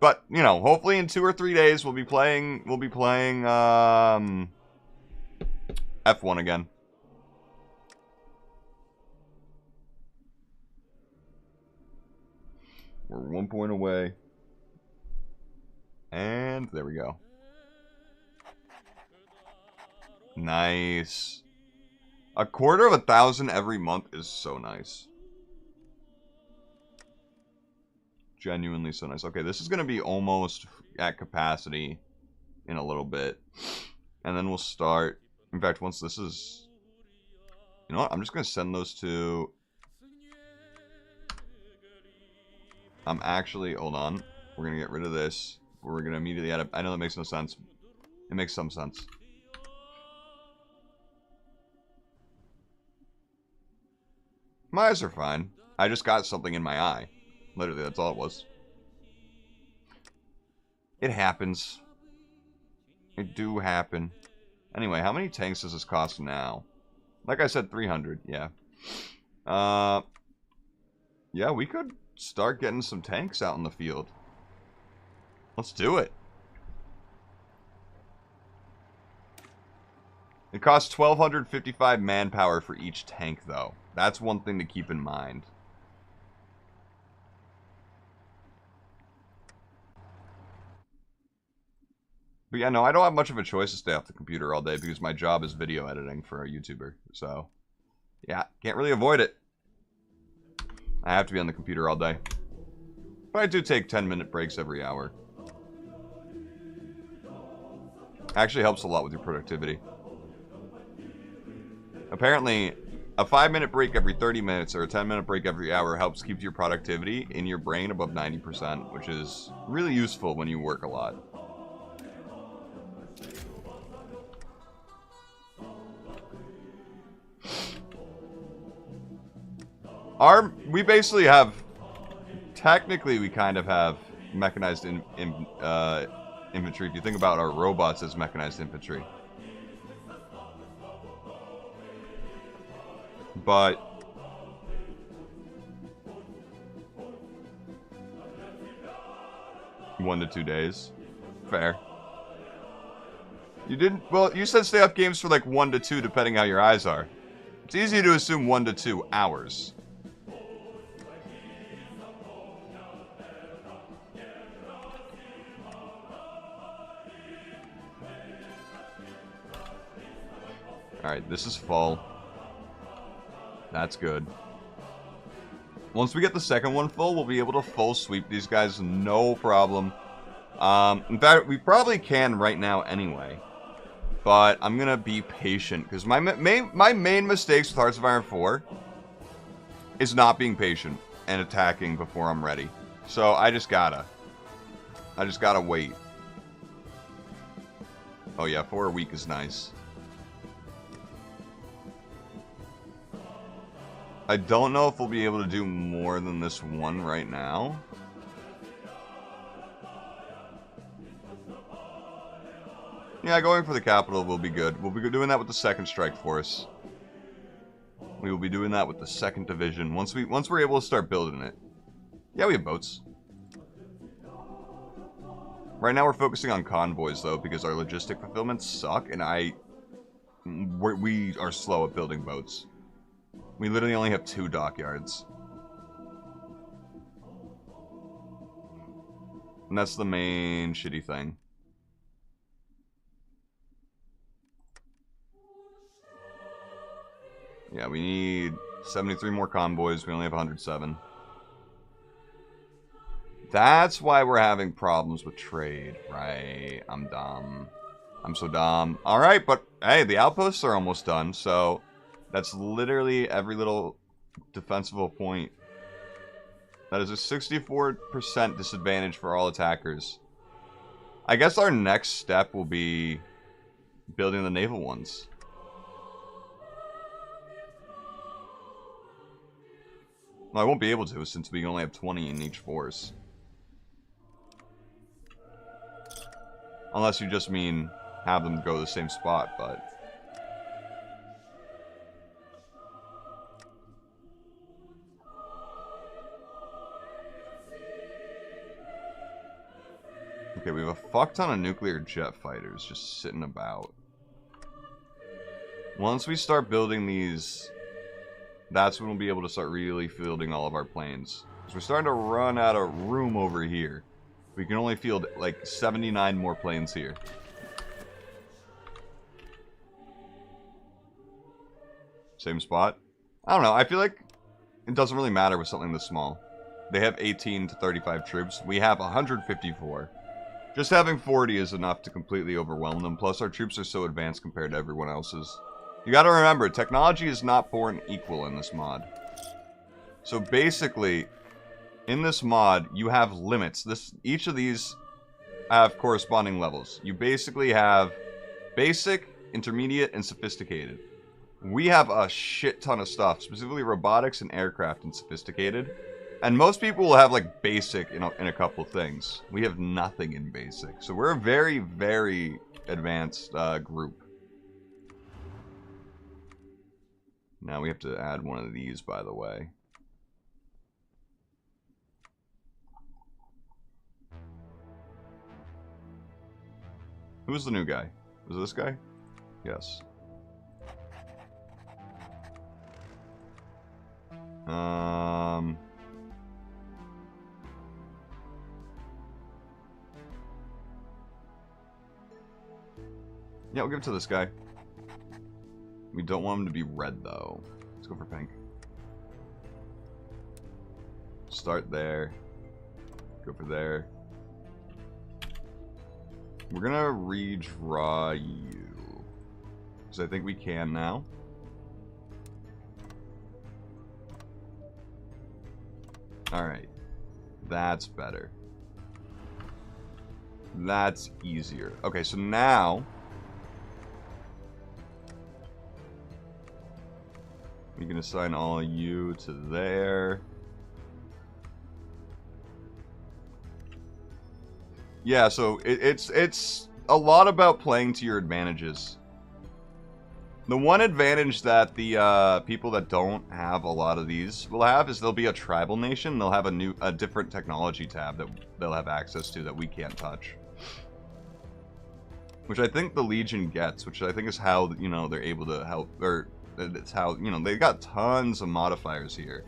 But, you know, hopefully in 2 or 3 days we'll be playing F1 again. We're 1 point away. And there we go. Nice. 250,000 every month is so nice. Genuinely so nice. Okay, this is going to be almost at capacity in a little bit. And then we'll start... In fact, once this is... You know what? I'm just going to send those to... I'm actually... Hold on. We're going to get rid of this. We're going to immediately add... I know that makes no sense. It makes some sense. My eyes are fine. I just got something in my eye. Literally, that's all it was. It happens. It do happen. Anyway, how many tanks does this cost now? Like I said, 300. Yeah. Yeah, we could start getting some tanks out in the field. Let's do it. It costs 1,255 manpower for each tank, though. That's one thing to keep in mind. But yeah, no, I don't have much of a choice to stay off the computer all day because my job is video editing for a YouTuber. So, yeah, can't really avoid it. I have to be on the computer all day. But I do take 10-minute breaks every hour. Actually helps a lot with your productivity. Apparently, a 5-minute break every 30 minutes or a 10-minute break every hour helps keep your productivity in your brain above 90%, which is really useful when you work a lot. We basically have, technically we kind of have mechanized infantry, if you think about our robots as mechanized infantry. But 1 to 2 days. Fair. You didn't, well, you said stay up games for like 1 to 2 depending how your eyes are. It's easy to assume 1 to 2 hours. Alright, this is full. That's good. Once we get the second one full, we'll be able to full sweep these guys, no problem. In fact, we probably can right now anyway. But I'm gonna be patient, because my main mistakes with Hearts of Iron 4 is not being patient and attacking before I'm ready. So I just gotta wait. Oh yeah, 4 a week is nice. I don't know if we'll be able to do more than this one right now. Yeah, going for the capital will be good. We'll be doing that with the 2nd Strike Force. We will be doing that with the 2nd Division once we're able to start building it. Yeah, we have boats. Right now we're focusing on convoys though because our logistic fulfillments suck and we are slow at building boats. We literally only have 2 dockyards. And that's the main shitty thing. Yeah, we need 73 more convoys. We only have 107. That's why we're having problems with trade, right? I'm dumb. I'm so dumb. Alright, but hey, the outposts are almost done, so that's literally every little defensible point. That is a 64% disadvantage for all attackers. I guess our next step will be building the naval ones. Well, I won't be able to since we only have 20 in each force. Unless you just mean have them go to the same spot, but... Okay, we have a fuck ton of nuclear jet fighters just sitting about. Once we start building these, that's when we'll be able to start really fielding all of our planes. Because we're starting to run out of room over here. We can only field like 79 more planes here. Same spot? I don't know, I feel like it doesn't really matter with something this small. They have 18 to 35 troops. We have 154. Just having 40 is enough to completely overwhelm them. Plus, our troops are so advanced compared to everyone else's. You gotta remember, technology is not born equal in this mod. So basically, in this mod, you have limits. Each of these have corresponding levels. You basically have basic, intermediate, and sophisticated. We have a shit ton of stuff, specifically robotics and aircraft and sophisticated. And most people will have like basic in a couple things. We have nothing in basic. So we're a very, very advanced group. Now we have to add one of these, by the way. Who was the new guy? Was it this guy? Yes. Yeah, we'll give it to this guy. We don't want him to be red, though. Let's go for pink. Start there. Go for there. We're gonna redraw you. Because I think we can now. Alright. That's better. That's easier. Okay, so now... we can assign all of you to there. Yeah, so it's a lot about playing to your advantages. The one advantage that the people that don't have a lot of these will have is they'll be a tribal nation. They'll have a different technology tab that they'll have access to that we can't touch. Which I think the Legion gets, which I think is how, you know, they're able to help, or it's how, you know, they got tons of modifiers here.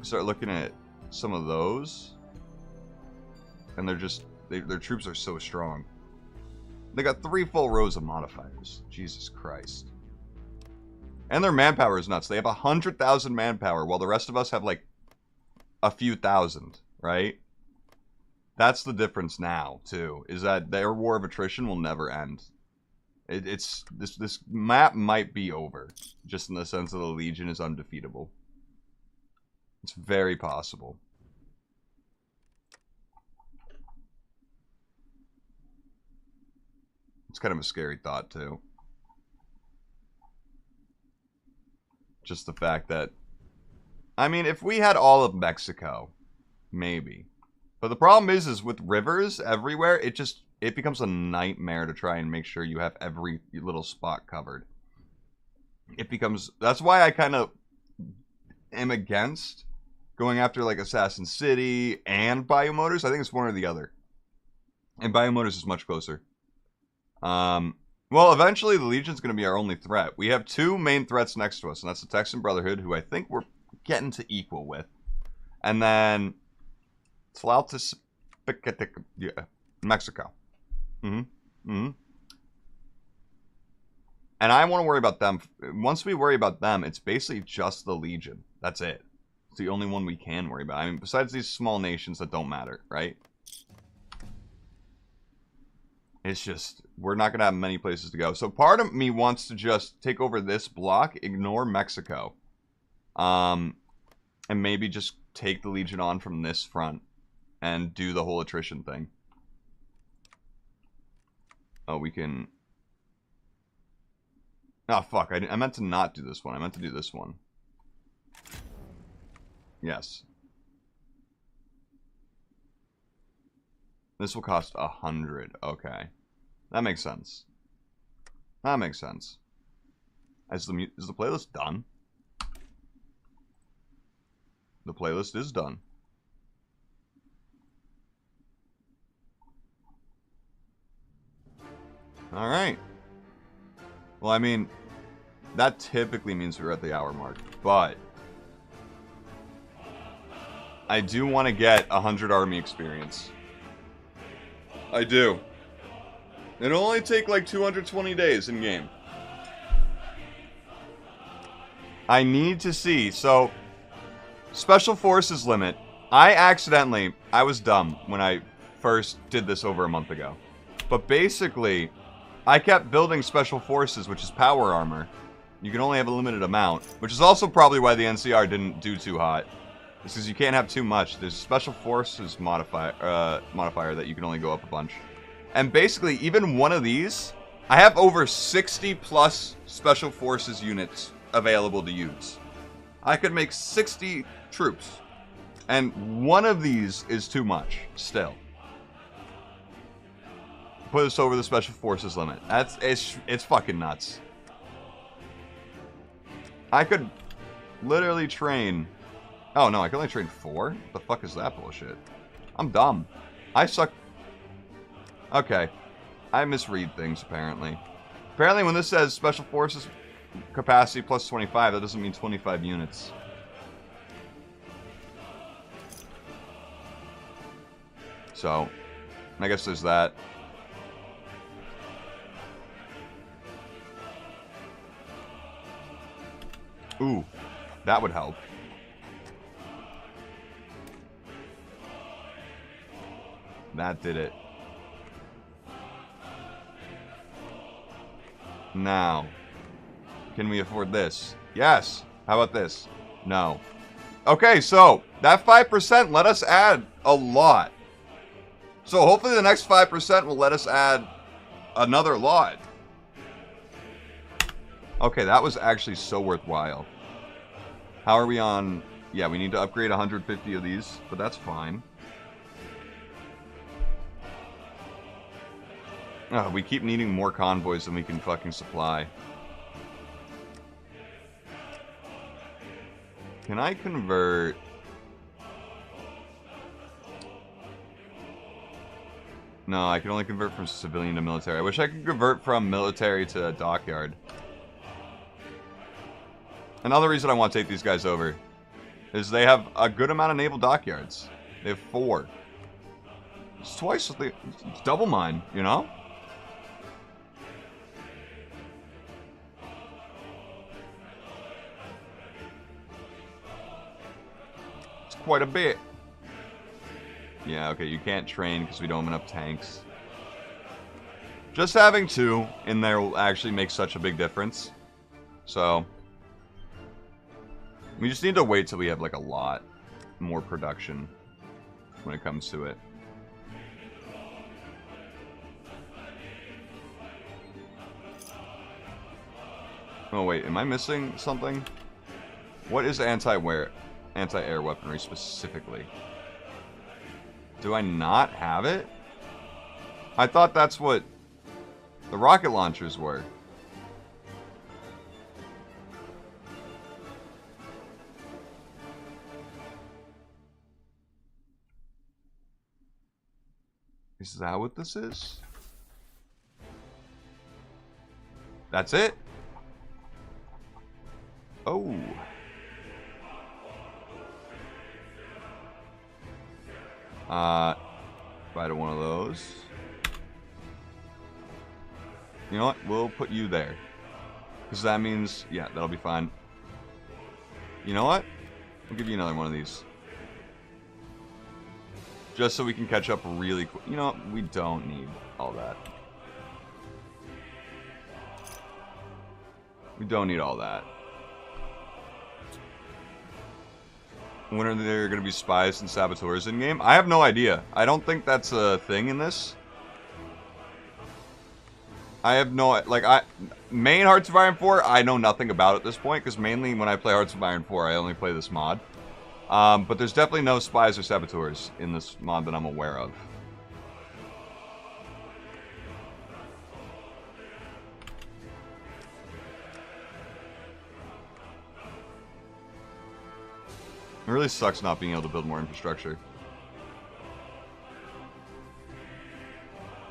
Start looking at some of those, and they're just, their troops are so strong. They got 3 full rows of modifiers. Jesus Christ. And their manpower is nuts. They have 100,000 manpower, while the rest of us have like a few thousand, right? That's the difference now, too, is that their war of attrition will never end. This map might be over, just in the sense that the Legion is undefeatable. It's very possible. It's kind of a scary thought, too. Just the fact that... I mean, if we had all of Mexico, maybe. But the problem is with rivers everywhere, it becomes a nightmare to try and make sure you have every little spot covered. It becomes... That's why I kind of am against going after, like, Assassin City and Biomotors. I think it's one or the other. And Biomotors is much closer. Well, eventually the Legion's going to be our only threat. We have 2 main threats next to us, and that's the Texan Brotherhood, who I think we're getting to equal with. And then... Tlautis... Yeah, Mexico. And I want to worry about them. Once we worry about them, it's basically just the Legion. That's it. It's the only one we can worry about. I mean, besides these small nations that don't matter, right? It's just, we're not going to have many places to go. So part of me wants to just take over this block, ignore Mexico. And maybe just take the Legion on from this front and do the whole attrition thing. Oh, we can... Oh, fuck. I meant to not do this one. I meant to do this one. Yes. This will cost 100. Okay. That makes sense. That makes sense. Is the playlist done? The playlist is done. Alright. Well, I mean, that typically means we're at the hour mark, but I do want to get 100 army experience. I do. It'll only take like 220 days in game. I need to see. So, Special Forces limit. I was dumb when I first did this over a month ago. But basically, I kept building Special Forces, which is power armor. You can only have a limited amount, which is also probably why the NCR didn't do too hot. It's because you can't have too much. There's a Special Forces modifier that you can only go up a bunch. And basically, even one of these, I have over 60 plus Special Forces units available to use. I could make 60 troops. And one of these is too much, still. Put this over the Special Forces limit. It's fucking nuts. I could literally train... Oh, no, I can only train 4? What the fuck is that bullshit? I'm dumb. I suck... Okay. I misread things, apparently. Apparently, when this says Special Forces capacity plus 25, that doesn't mean 25 units. So, I guess there's that. Ooh, that would help. That did it. Now, can we afford this? Yes. How about this? No. Okay, so that 5% let us add a lot. So hopefully the next 5% will let us add another lot. Okay, that was actually so worthwhile. How are we on? Yeah, we need to upgrade 150 of these, but that's fine. Oh, we keep needing more convoys than we can fucking supply. Can I convert... No, I can only convert from civilian to military. I wish I could convert from military to dockyard. Another reason I want to take these guys over is they have a good amount of naval dockyards. They have 4. It's twice, it's double mine, you know? It's quite a bit. Yeah, okay, you can't train because we don't have enough tanks. Just having 2 in there will actually make such a big difference. So... we just need to wait till we have, like, a lot more production when it comes to it. Oh, wait, am I missing something? What is anti-air weaponry specifically? Do I not have it? I thought that's what the rocket launchers were. Is that what this is? That's it? Oh. Buy to one of those. You know what? We'll put you there. Because that means, yeah, that'll be fine. You know what? We'll give you another one of these. Just so we can catch up really quick. You know what? We don't need all that. We don't need all that. When are there going to be spies and saboteurs in-game? I have no idea. I don't think that's a thing in this. I have no... Like, main Hearts of Iron 4, I know nothing about at this point, because mainly when I play Hearts of Iron 4, I only play this mod. But there's definitely no spies or saboteurs in this mod that I'm aware of. It really sucks not being able to build more infrastructure.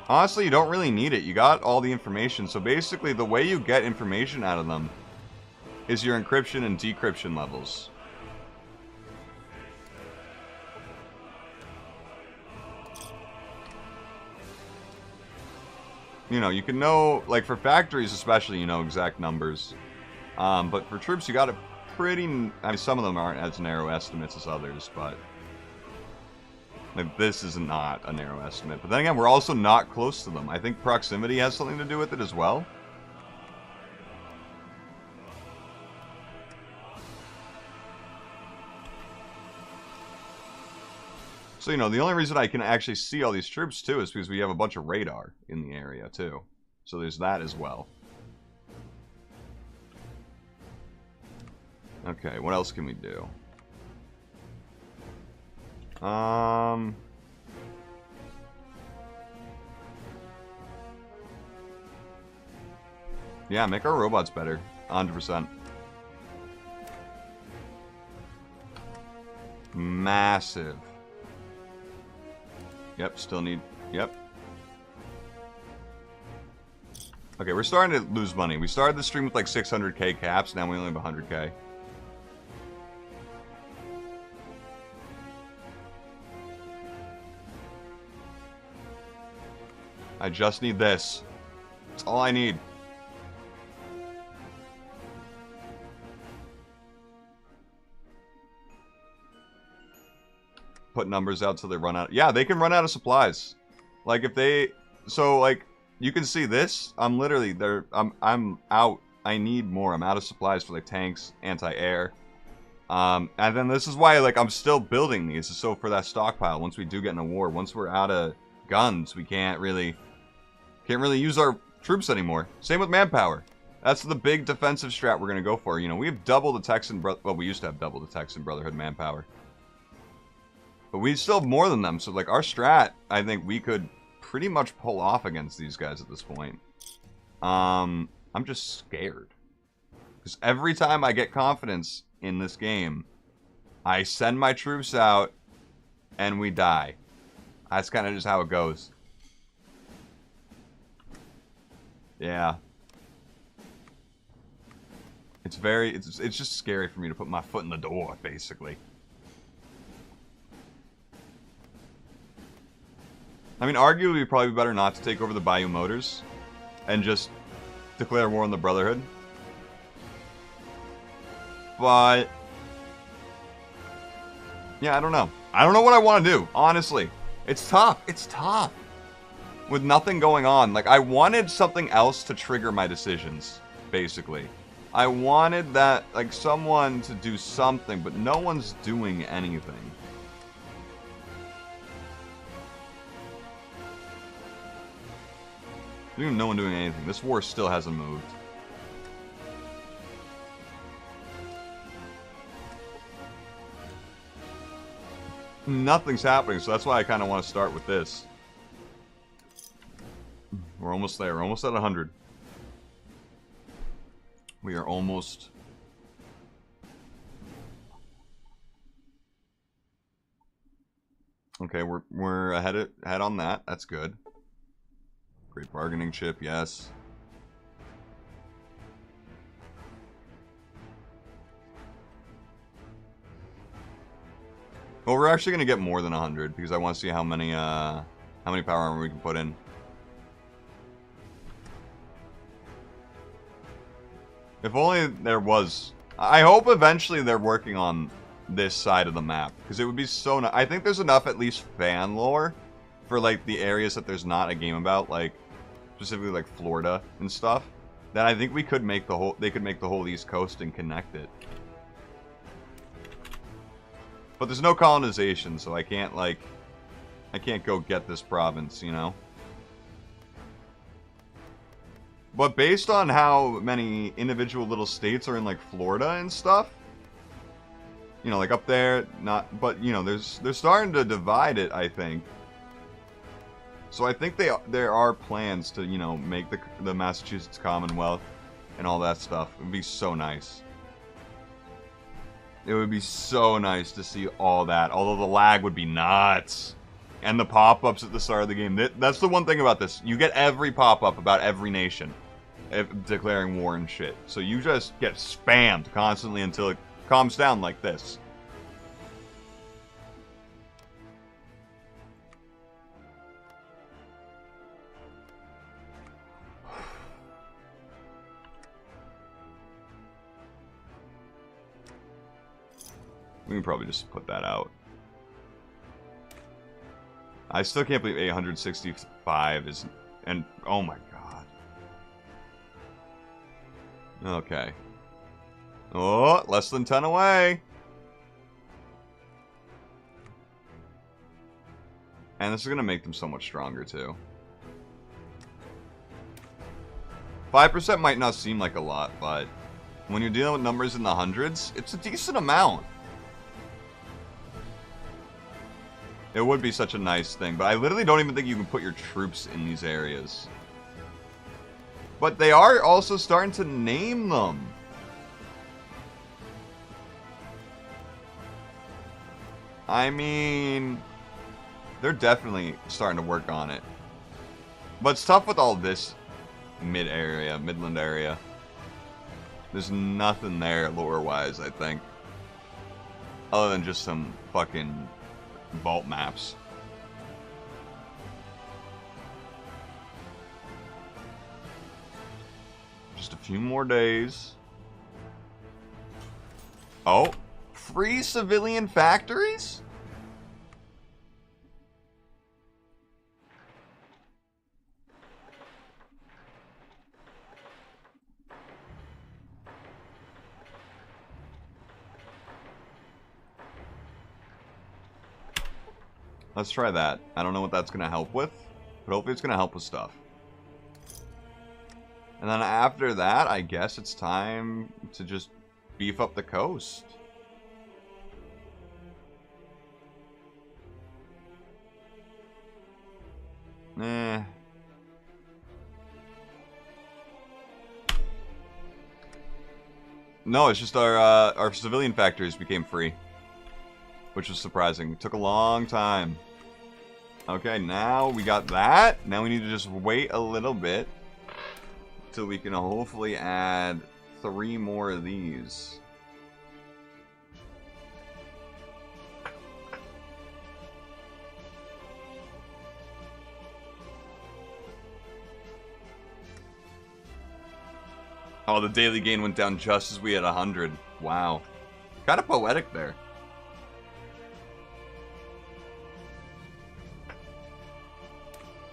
Honestly, you don't really need it. You got all the information. So basically, the way you get information out of them is your encryption and decryption levels. You know, you can know, like for factories especially, you know exact numbers. But for troops, you got a pretty... I mean, some of them aren't as narrow estimates as others, but... Like, this is not a narrow estimate. But then again, we're also not close to them. I think proximity has something to do with it as well. So, you know, the only reason I can actually see all these troops, too, is because we have a bunch of radar in the area, too. So there's that as well. Okay, what else can we do? Yeah, make our robots better. 100%. Massive. Yep, still need... Yep. Okay, we're starting to lose money. We started the stream with like 600k caps, now we only have 100k. I just need this. That's all I need. Put numbers out till they run out. Yeah, they can run out of supplies. Like if they... So like, you can see this. I'm literally there. I'm out. I need more. I'm out of supplies for like tanks, anti-air. And then this is why like I'm still building these. So for that stockpile, once we do get in a war, once we're out of guns, we can't really use our troops anymore. Same with manpower. That's the big defensive strat we're going to go for. You know, we have double the Texan... Well, we used to have double the Texan Brotherhood manpower. But we still have more than them. So, like, our strat, I think we could pretty much pull off against these guys at this point. I'm just scared. Because every time I get confidence in this game, I send my troops out and we die. That's kind of just how it goes. Yeah. It's just scary for me to put my foot in the door, basically. I mean, arguably, it'd probably be better not to take over the Bayou Motors and just declare war on the Brotherhood. But yeah, I don't know. I don't know what I want to do, honestly. It's tough. It's tough. With nothing going on. Like, I wanted something else to trigger my decisions, basically. I wanted that, like, someone to do something, but no one's doing anything. There's no one doing anything. This war still hasn't moved. Nothing's happening, so that's why I kind of want to start with this. We're almost there. We're almost at 100. We are almost... Okay, we're ahead on that. That's good. Great bargaining chip, yes. Well, we're actually going to get more than 100 because I want to see how many power armor we can put in. If only there was... I hope eventually they're working on this side of the map. Because it would be so nice. I think there's enough at least fan lore for like the areas that there's not a game about. Like, specifically like Florida and stuff. Then I think we could make the whole, they could make the whole East Coast and connect it. But there's no colonization, so I can't, like, I can't go get this province, you know? But based on how many individual little states are in, like, Florida and stuff, you know, like up there, not, but, you know, they're starting to divide it, I think. So I think there are plans to, you know, make the Massachusetts Commonwealth and all that stuff. It would be so nice. It would be so nice to see all that, although the lag would be nuts. And the pop-ups at the start of the game. That's the one thing about this. You get every pop-up about every nation declaring war and shit. So you just get spammed constantly until it calms down like this. We can probably just put that out. I still can't believe 865 is... And, oh my god. Okay. Oh, less than 10 away. And this is going to make them so much stronger, too. 5% might not seem like a lot, but when you're dealing with numbers in the hundreds, it's a decent amount. It would be such a nice thing, but I literally don't even think you can put your troops in these areas. But they are also starting to name them. I mean, they're definitely starting to work on it. But it's tough with all this Midland area. There's nothing there lore-wise, I think. Other than just some fucking vault maps. Just a few more days. Oh, free civilian factories? Let's try that. I don't know what that's going to help with, but hopefully it's going to help with stuff. And then after that, I guess it's time to just beef up the coast. Eh. No, it's just our civilian factories became free. Which was surprising. It took a long time. Okay, now we got that. Now we need to just wait a little bit till we can hopefully add 3 more of these. Oh, the daily gain went down just as we had 100. Wow. Kind of poetic there.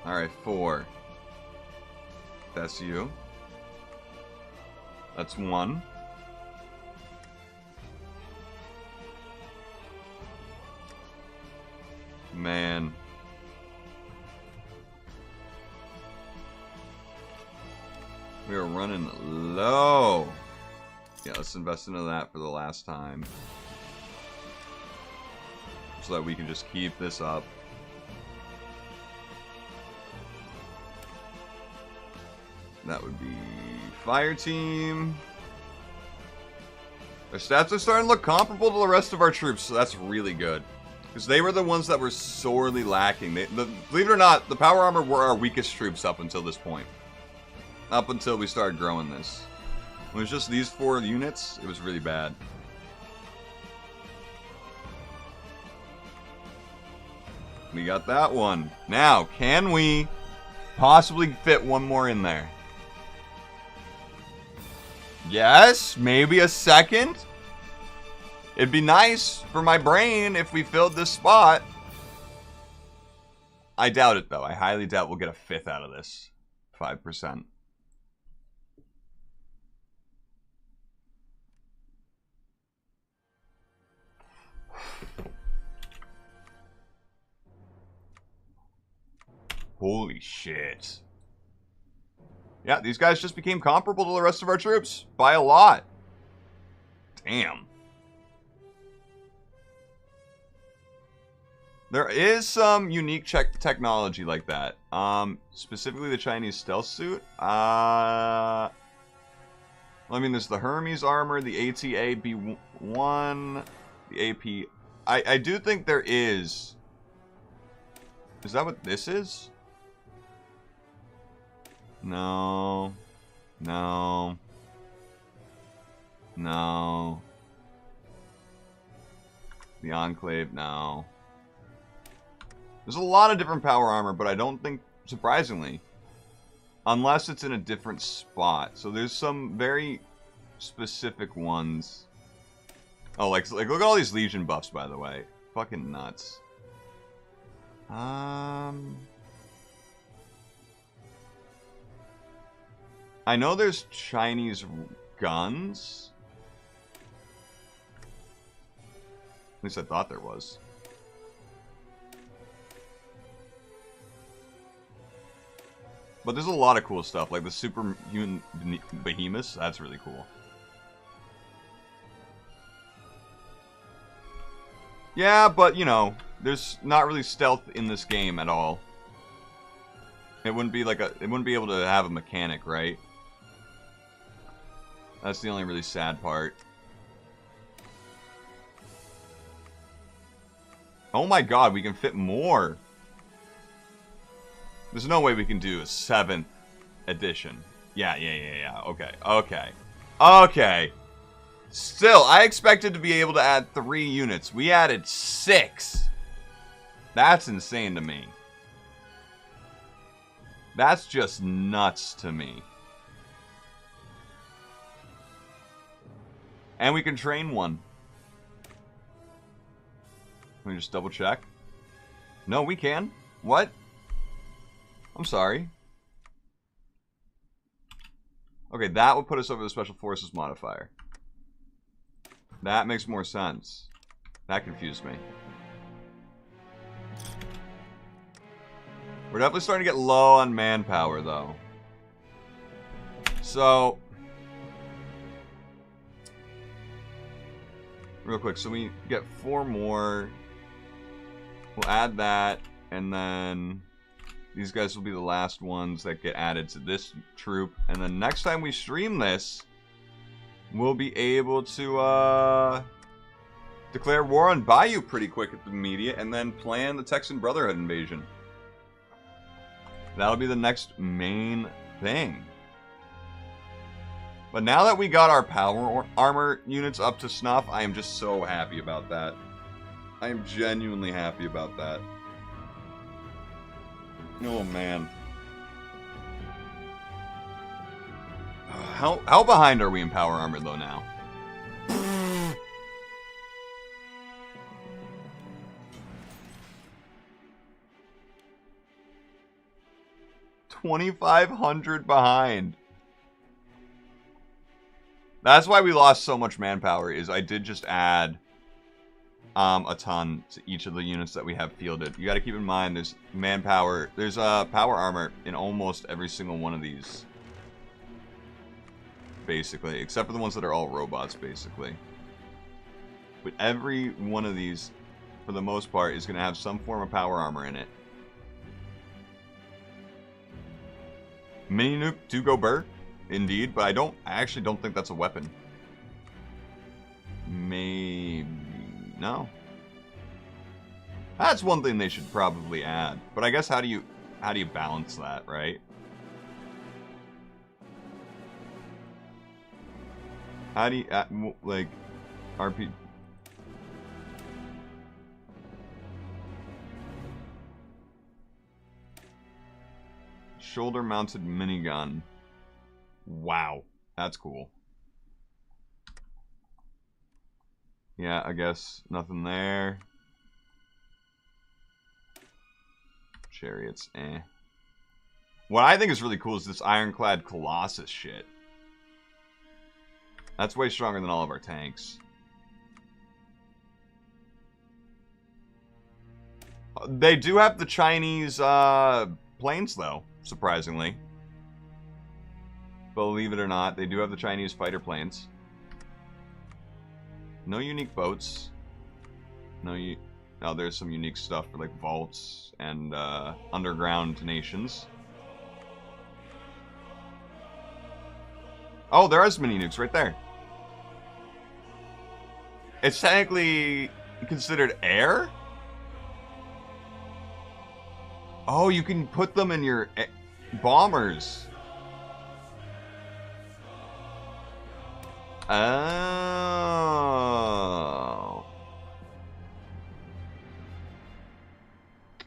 Alright, 4. That's you. That's 1. Man. We are running low. Yeah, let's invest into that for the last time. So that we can just keep this up. That would be Fire Team. Their stats are starting to look comparable to the rest of our troops, so that's really good. Because they were the ones that were sorely lacking. Believe it or not, the Power Armor were our weakest troops up until this point. Up until we started growing this. When it was just these 4 units, it was really bad. We got that one. Now, can we possibly fit one more in there? Yes, maybe a second. It'd be nice for my brain if we filled this spot. I doubt it, though. I highly doubt we'll get a 5th out of this. 5%. Holy shit. Yeah, these guys just became comparable to the rest of our troops. By a lot. Damn. There is some unique technology like that. Specifically the Chinese stealth suit. I mean, there's the Hermes armor, the ATA B1, the AP. I do think there is. Is that what this is? No. No. No. The Enclave, no. There's a lot of different power armor, but I don't think, surprisingly, unless it's in a different spot. So there's some very specific ones. Oh, like look at all these Legion buffs, by the way. Fucking nuts. I know there's Chinese guns. At least I thought there was. But there's a lot of cool stuff, like the superhuman behemoths. That's really cool. Yeah, but, you know, there's not really stealth in this game at all. It wouldn't be like it wouldn't be able to have a mechanic, right? That's the only really sad part. Oh my god, we can fit more. There's no way we can do a 7th edition. Yeah. Okay. Still, I expected to be able to add 3 units. We added 6. That's insane to me. That's just nuts to me. And we can train one. Let me just double check. No, we can. What? I'm sorry. Okay, that would put us over the Special Forces modifier. That makes more sense. That confused me. We're definitely starting to get low on manpower, though. So... real quick, so we get 4 more. We'll add that, and then... these guys will be the last ones that get added to this troop. And then next time we stream this, we'll be able to declare war on Bayou pretty quick at the media, and then plan the Texan Brotherhood invasion. That'll be the next main thing. But now that we got our power armor units up to snuff, I am just so happy about that. I am genuinely happy about that. Oh, man. How behind are we in power armor, though, now? $2,500 behind. That's why we lost so much manpower, is I did just add a ton to each of the units that we have fielded. You got to keep in mind there's manpower, there's power armor in almost every single one of these, basically, except for the ones that are all robots, basically. But every one of these, for the most part, is going to have some form of power armor in it. Mini nuke do go burr, indeed, but I actually don't think that's a weapon. Maybe. No. That's one thing they should probably add. But I guess how do you balance that, right? How do you like RP shoulder mounted minigun. Wow, that's cool. Yeah, I guess nothing there. Chariots, eh. What I think is really cool is this ironclad Colossus shit. That's way stronger than all of our tanks. They do have the Chinese planes, though, surprisingly. Believe it or not, they do have the Chinese fighter planes. No unique boats. No, there's some unique stuff for, like, vaults and underground nations. Oh, there is mini nukes right there. It's technically considered air? Oh, you can put them in your bombers. Oh.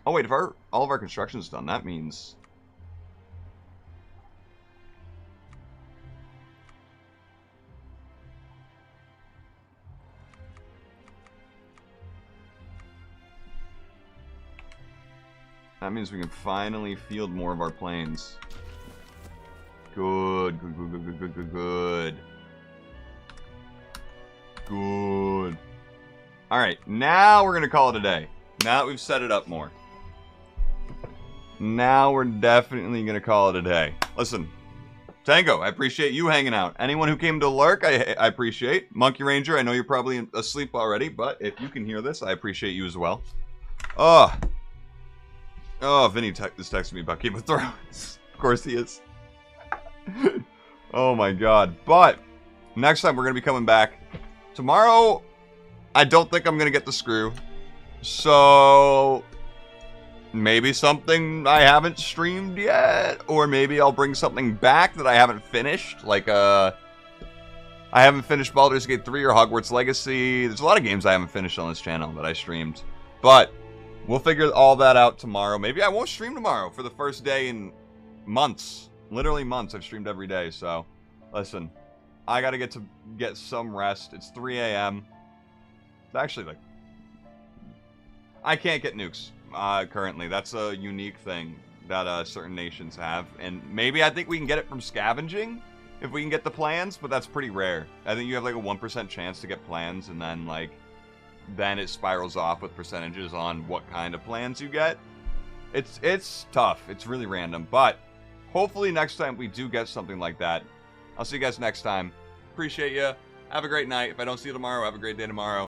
Oh wait, if all of our construction's done, that means... That means we can finally field more of our planes. Good. Alright, now we're gonna call it a day. Now that we've set it up more. Now we're definitely gonna call it a day. Listen, Tango, I appreciate you hanging out. Anyone who came to lurk, I appreciate. Monkey Ranger, I know you're probably asleep already, but if you can hear this, I appreciate you as well. Oh, Vinny is texting me about Game of Thrones. Of course he is. Oh my god. But, next time we're going to be coming back. Tomorrow, I don't think I'm going to get the screw. So, maybe something I haven't streamed yet. Or maybe I'll bring something back that I haven't finished. Like, I haven't finished Baldur's Gate 3 or Hogwarts Legacy. There's a lot of games I haven't finished on this channel that I streamed. But... we'll figure all that out tomorrow. Maybe I won't stream tomorrow for the first day in months. Literally months. I've streamed every day, so... listen. I gotta get some rest. It's 3 a.m. It's actually, like... I can't get nukes, currently. That's a unique thing that, certain nations have. And maybe I think we can get it from scavenging, if we can get the plans, but that's pretty rare. I think you have, like, a 1% chance to get plans, and then, like... then it spirals off with percentages on what kind of plans you get. It's tough. It's really random. But hopefully next time we do get something like that. I'll see you guys next time. Appreciate you. Have a great night. If I don't see you tomorrow, have a great day tomorrow.